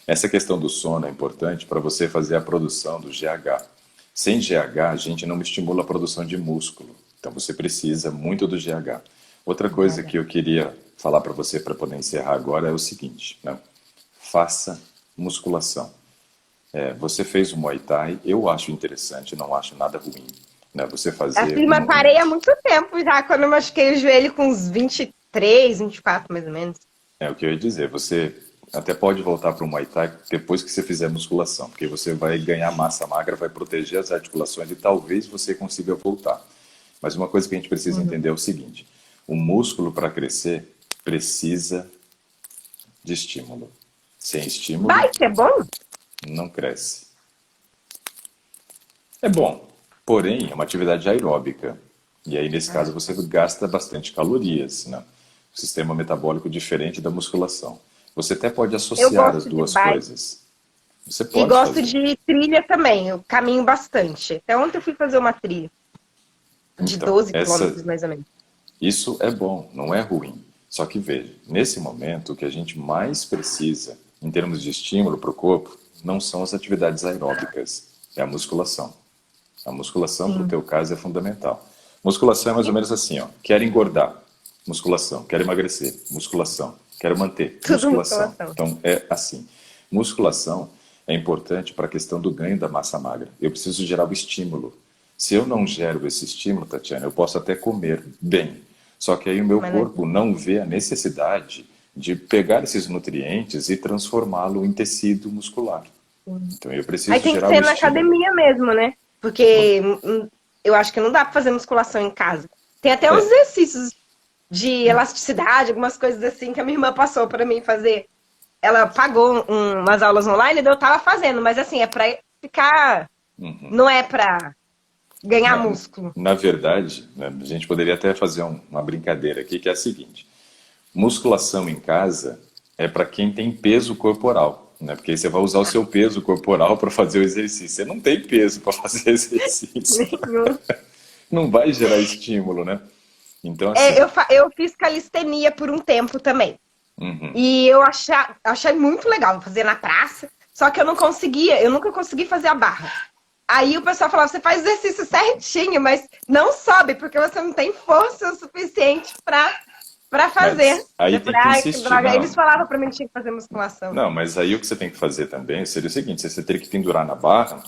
essa questão do sono é importante para você fazer a produção do GH. Sem GH, a gente não estimula a produção de músculo. Então você precisa muito do GH. Outra coisa que eu queria falar para você para poder encerrar agora é o seguinte, né? Faça musculação. Você fez o Muay Thai, eu acho interessante, não acho nada ruim, né? Você A fazer firma parei há muito tempo já, quando eu machuquei o joelho com uns 23, 24 mais ou menos. é o que eu ia dizer, você até pode voltar para o Muay Thai depois que você fizer musculação, porque você vai ganhar massa magra, vai proteger as articulações e talvez você consiga voltar. Mas uma coisa que a gente precisa entender é o seguinte, o músculo para crescer precisa de estímulo. Sem estímulo, Vai ser bom? não cresce. É bom, porém é uma atividade aeróbica. E aí, nesse caso, você gasta bastante calorias, né? O sistema metabólico diferente da musculação. Você até pode Eu associar as gosto de duas bike coisas. Você e pode gosto fazer. de trilha também. Eu caminho bastante. Até ontem eu fui fazer uma trilha de Então, 12 quilômetros mais ou menos. isso é bom, não é ruim. Só que veja, nesse momento, o que a gente mais precisa, em termos de estímulo para o corpo, não são as atividades aeróbicas, é a musculação. A musculação, para o Sim. teu caso, é fundamental. Musculação é mais ou menos assim, ó. Quero engordar, musculação. Quero emagrecer, musculação. Quero manter, Tudo musculação. musculação. Então, é assim. Musculação é importante para a questão do ganho da massa magra. Eu preciso gerar o estímulo. Se eu não gero esse estímulo, Tatiana, eu posso até comer bem. Só que aí o meu Mas não corpo não vê a necessidade de pegar esses nutrientes e transformá-lo em tecido muscular. Então eu Aí preciso tem que gerar o ser na estímulo. academia mesmo, né? Porque eu acho que não dá pra fazer musculação em casa. Tem até uns É, exercícios de elasticidade, algumas coisas assim que a minha irmã passou pra mim fazer. Ela pagou umas aulas online e eu tava fazendo, mas assim, é pra ficar. Não é pra ganhar na, músculo. na verdade, né, a gente poderia até fazer uma brincadeira aqui, que é a seguinte: musculação em casa é para quem tem peso corporal, né? Porque aí você vai usar o seu peso corporal para fazer o exercício. Você não tem peso para fazer exercício, Nenhum. não vai gerar estímulo, né? Então, É, assim, eu fiz calistenia por um tempo também. uhum, E eu achei muito legal fazer na praça, só que eu não conseguia, eu nunca consegui fazer a barra. Aí o pessoal falava, você faz exercício certinho, mas não sobe, porque você não tem força o suficiente pra fazer. Mas aí Eu tem falei, que ai, que insistir, droga. Eles não. falavam pra mim que tinha que fazer musculação. Não, mas aí o que você tem que fazer também seria o seguinte: você teria que pendurar na barra,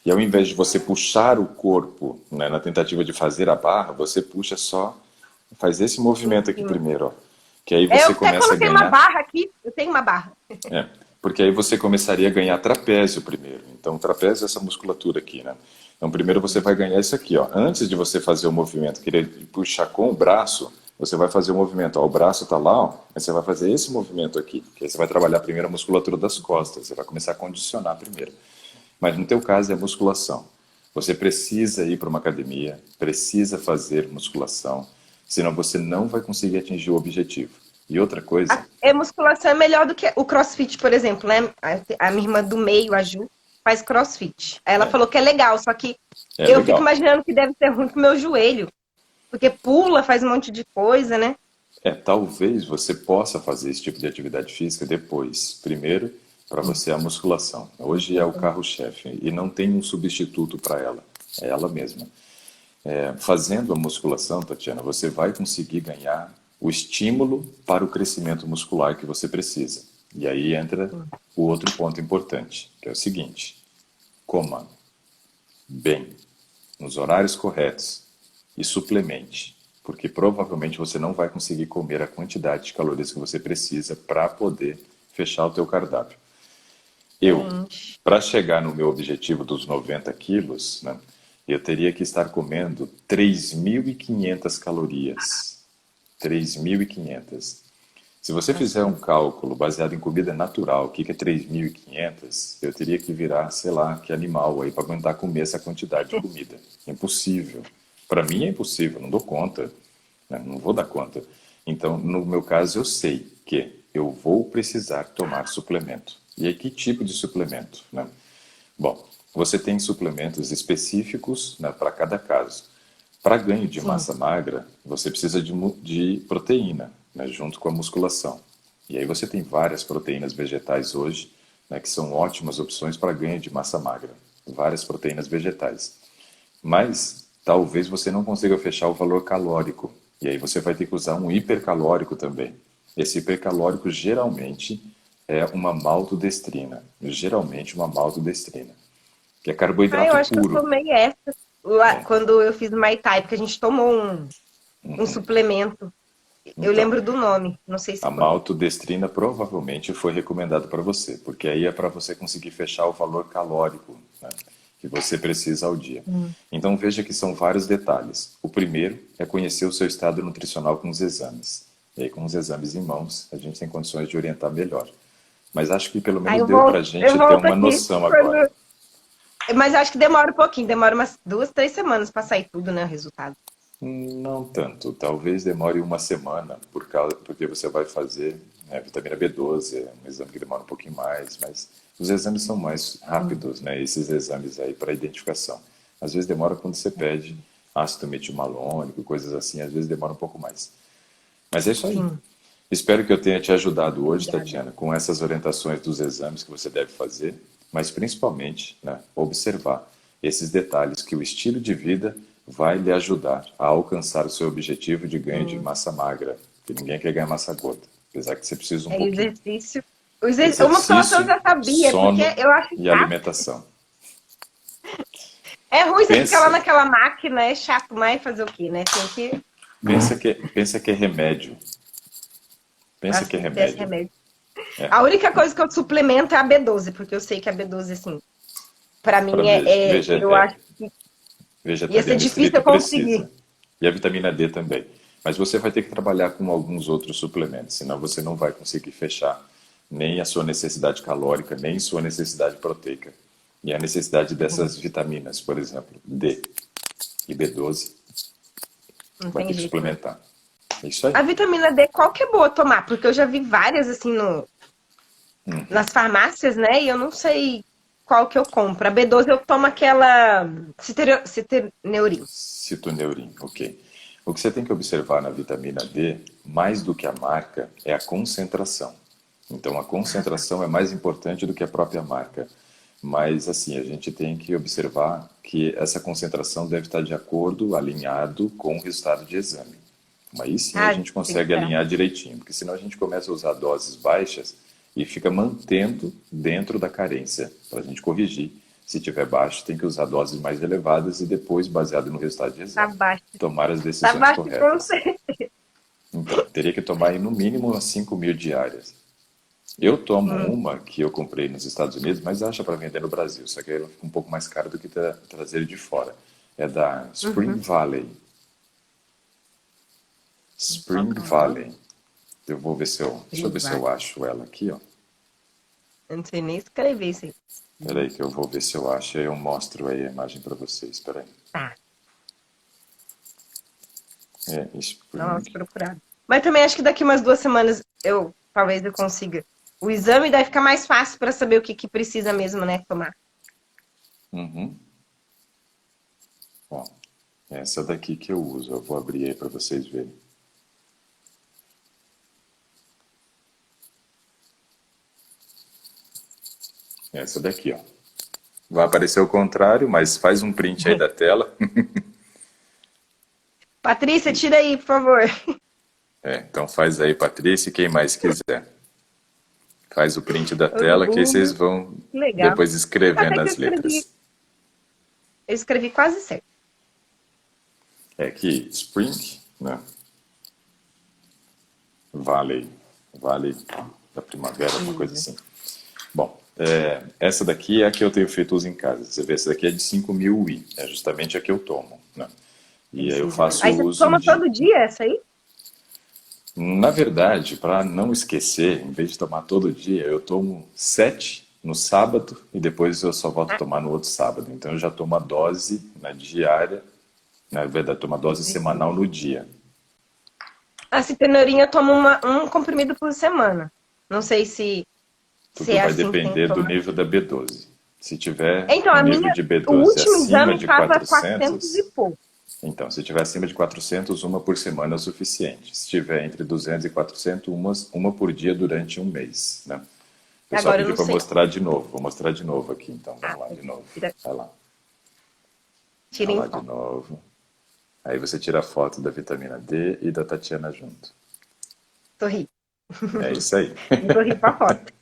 e ao invés de você puxar o corpo, né, na tentativa de fazer a barra, você puxa só, faz esse Em movimento aqui cima. primeiro, ó. Que aí Eu você até começa a coloquei uma ganhar. barra aqui, eu tenho uma barra. É, porque aí você começaria a ganhar trapézio primeiro. Então, trapézio é essa musculatura aqui, né? Então, primeiro você vai ganhar isso aqui, ó. Antes de você fazer o movimento, querer puxar com o braço, você vai fazer o movimento. Ó, o braço tá lá, ó. Aí você vai fazer esse movimento aqui, que aí você vai trabalhar primeiro a musculatura das costas. Você vai começar a condicionar primeiro. Mas no teu caso é musculação. Você precisa ir para uma academia, precisa fazer musculação, senão você não vai conseguir atingir o objetivo. E outra coisa, Musculação é melhor do que o CrossFit, por exemplo, né? A minha irmã do meio, a Ju, faz CrossFit. Aí ela é, falou que é legal, só que é eu fico legal. imaginando que deve ser ruim pro meu joelho, porque pula, faz um monte de coisa, né? Talvez você possa fazer esse tipo de atividade física depois. Primeiro, para você a musculação. Hoje é o carro-chefe e não tem um substituto para ela. É ela mesma. Fazendo a musculação, Tatiana, você vai conseguir ganhar o estímulo para o crescimento muscular que você precisa. E aí entra o outro ponto importante, que é o seguinte: coma bem, nos horários corretos e suplemente, porque provavelmente você não vai conseguir comer a quantidade de calorias que você precisa para poder fechar o teu cardápio. Eu, Gente. para chegar no meu objetivo dos 90 quilos, né, eu teria que estar comendo 3.500 calorias. 3.500. Se você fizer um cálculo baseado em comida natural, o que é 3.500, eu teria que virar, sei lá, que animal aí para aguentar comer essa quantidade de comida. Impossível. Para mim é impossível, não dou conta, né? Não vou dar conta. Então, no meu caso, eu sei que eu vou precisar tomar suplemento. E aí, que tipo de suplemento, né? Bom, você tem suplementos específicos, né, para cada caso. Para ganho de Sim. massa magra, você precisa de proteína, né, junto com a musculação. E aí você tem várias proteínas vegetais hoje, né, que são ótimas opções para ganho de massa magra. Várias proteínas vegetais. Mas talvez você não consiga fechar o valor calórico. E aí você vai ter que usar um hipercalórico também. Esse hipercalórico geralmente é uma maltodestrina. Geralmente uma maltodestrina, que é Ah, eu carboidrato acho que eu puro. tomei essa lá É. quando eu fiz Muay Thai, porque a gente tomou um suplemento. Eu Então, lembro do nome, não sei se a foi. maltodestrina provavelmente foi recomendado para você, porque aí é para você conseguir fechar o valor calórico, né, que você precisa ao dia. Então veja que são vários detalhes. O primeiro é conhecer o seu estado nutricional com os exames. E aí com os exames em mãos, a gente tem condições de orientar melhor. Mas acho que pelo Aí menos deu para a eu gente ter volto uma aqui noção agora. quando. Mas acho que demora um pouquinho, demora umas 2, 3 semanas para sair tudo, né? O resultado. Não tanto, talvez demore uma semana, porque você vai fazer, né, vitamina B12, é um exame que demora um pouquinho mais, mas os exames são mais rápidos, né, esses exames aí para identificação. Às vezes demora quando você pede ácido metilmalônico, coisas assim, às vezes demora um pouco mais. Mas é isso aí. Sim, Espero que eu tenha te ajudado hoje, obrigada. Tatiana, com essas orientações dos exames que você deve fazer, mas principalmente, né, observar esses detalhes que o estilo de vida vai lhe ajudar a alcançar o seu objetivo de ganho de Sim. massa magra, que ninguém quer ganhar massa gorda, apesar que você precisa um É pouquinho. exercício. A musculação eu Exercício, já sabia, porque sono eu acho e chato. alimentação. É ruim você ficar lá Pensa, naquela máquina, é chato, mas fazer o quê, né? Tem que. pensa que é remédio. Pensa Nossa, que é tem que ter esse remédio. remédio. É, A única coisa que eu suplemento é a B12, porque eu sei que a B12, assim, pra para mim eu acho que ia ser vegetariano difícil estrito eu conseguir. precisa. E a vitamina D também. Mas você vai ter que trabalhar com alguns outros suplementos, senão você não vai conseguir fechar nem a sua necessidade calórica, nem sua necessidade proteica. E a necessidade dessas vitaminas, por exemplo, D e B12, Não vai tem ter que jeito, né? suplementar. É isso aí. A vitamina D, qual que é boa tomar? Porque eu já vi várias, assim, nas farmácias, né? E eu não sei qual que eu compro. A B12 eu tomo aquela citroneurin. Citoneurin, ok. O que você tem que observar na vitamina D, mais do que a marca, é a concentração. Então, a concentração é mais importante do que a própria marca. Mas, assim, a gente tem que observar que essa concentração deve estar de acordo, alinhado com o resultado de exame. Aí sim a Ah, gente tem que consegue esperar. alinhar direitinho, porque senão a gente começa a usar doses baixas e fica mantendo dentro da carência. Para a gente corrigir, se tiver baixo, tem que usar doses mais elevadas e depois, baseado no resultado de Tá exame, baixo. tomar as Tá decisões baixo com corretas. você. Então, teria que tomar aí no mínimo umas 5.000 diárias. Eu tomo Hum, uma que eu comprei nos Estados Unidos, mas acha para vender no Brasil, só que ela fica um pouco mais caro do que trazer de fora. É da Spring uhum. Valley. Spring Uhum. Valley. Eu vou ver se eu, deixa eu ver se eu Privado. acho ela aqui, ó. Eu não sei nem escrever isso aí. Espera aí que eu vou ver se eu acho e eu mostro aí a imagem para vocês. Espera aí. Tá, É, nossa, Spring. procurado. Mas também acho que daqui umas 2 semanas talvez eu consiga o exame, daí fica mais fácil para saber o que que precisa mesmo, né, tomar. Uhum. Ó, essa daqui que eu uso. Eu vou abrir aí para vocês verem. Essa daqui, ó. Vai aparecer o contrário, mas faz um print aí da tela. Patrícia, tira aí, por favor. É, então faz aí, Patrícia, e quem mais quiser. Faz o print da Todo tela que aí vocês mundo. vão Que legal. depois escrevendo Até que as letras. eu escrevi quase certo. É que Spring, né? Valley, Valley da Primavera, alguma coisa Isso. assim. Bom, essa daqui é a que eu tenho feito uso em casa. Você vê, essa daqui é de 5.000 I, é justamente a que eu tomo, né? E aí eu Preciso. faço Aí você uso toma de... todo dia essa aí? Na verdade, para não esquecer, em vez de tomar todo dia, eu tomo 7 no sábado e depois eu só volto a Ah, tomar no outro sábado. Então eu já tomo a dose na diária, na verdade, tomo a dose semanal no dia. a cenourinha eu tomo um comprimido por semana. Não sei se Tudo é vai assim que tem que depender do tomar. nível da B12. Se tiver Então, um a nível minha, de o B12 último acima exame de estava 400 e 400, pouco. então, se tiver acima de 400, uma por semana é o suficiente. Se tiver entre 200 e 400, uma por dia durante um mês, né? O pessoal Agora eu pediu não para sei. mostrar de novo. Vou mostrar de novo aqui, então. Ah, Vamos lá, de novo. tira, Vai lá. tira Vai em lá de foto. novo. Aí você tira a foto da vitamina D e da Tatiana junto. Sorri. É isso aí. Eu sorri pra foto.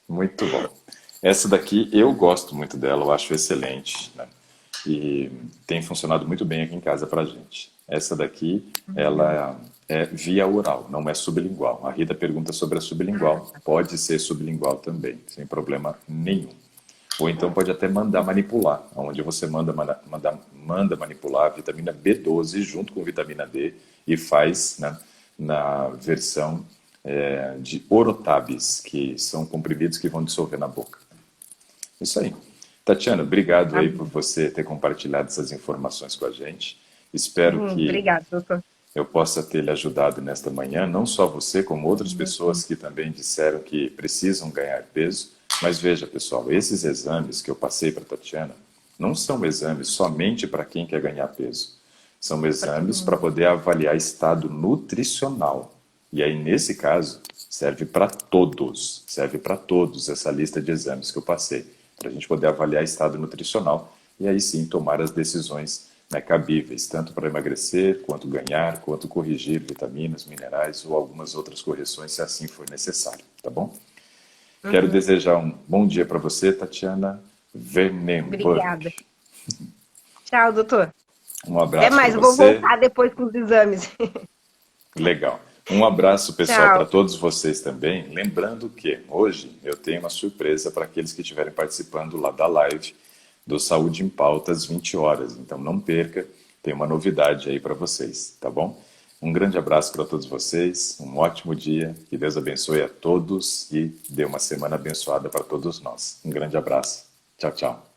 Muito bom. Essa daqui eu gosto muito dela, eu acho excelente, né? E tem funcionado muito bem aqui em casa pra gente. Essa daqui, ela é via oral, não é sublingual. A Rita pergunta sobre a sublingual. Pode ser sublingual também, sem problema nenhum. Ou então pode até mandar manipular, onde você manda manipular a vitamina B12 junto com vitamina D e faz, né, na versão de Orotabs, que são comprimidos que vão dissolver na boca. Isso aí. Tatiana, obrigado Tá aí bom. por você ter compartilhado essas informações com a gente. Espero que Obrigada, doutor. eu possa ter lhe ajudado nesta manhã, não só você, como outras pessoas que também disseram que precisam ganhar peso. Mas veja, pessoal, esses exames que eu passei para a Tatiana não são exames somente para quem quer ganhar peso. São Pra todo exames para mundo. poder avaliar estado nutricional. E aí, nesse caso, serve para todos essa lista de exames que eu passei, para a gente poder avaliar estado nutricional e aí sim tomar as decisões, né, cabíveis, tanto para emagrecer, quanto ganhar, quanto corrigir vitaminas, minerais ou algumas outras correções, se assim for necessário, tá bom? Quero Uhum. desejar um bom dia para você, Tatiana Vernenburg. Obrigada. Tchau, doutor. Um Até abraço para mais. Eu vou você. voltar depois com os exames. Legal. Um abraço, pessoal, para Tchau. todos vocês também. Lembrando que hoje eu tenho uma surpresa para aqueles que estiverem participando lá da live do Saúde em Pauta às 20 horas. Então não perca, tem uma novidade aí para vocês, tá bom? Um grande abraço para todos vocês, um ótimo dia, que Deus abençoe a todos e dê uma semana abençoada para todos nós. Um grande abraço. Tchau, tchau.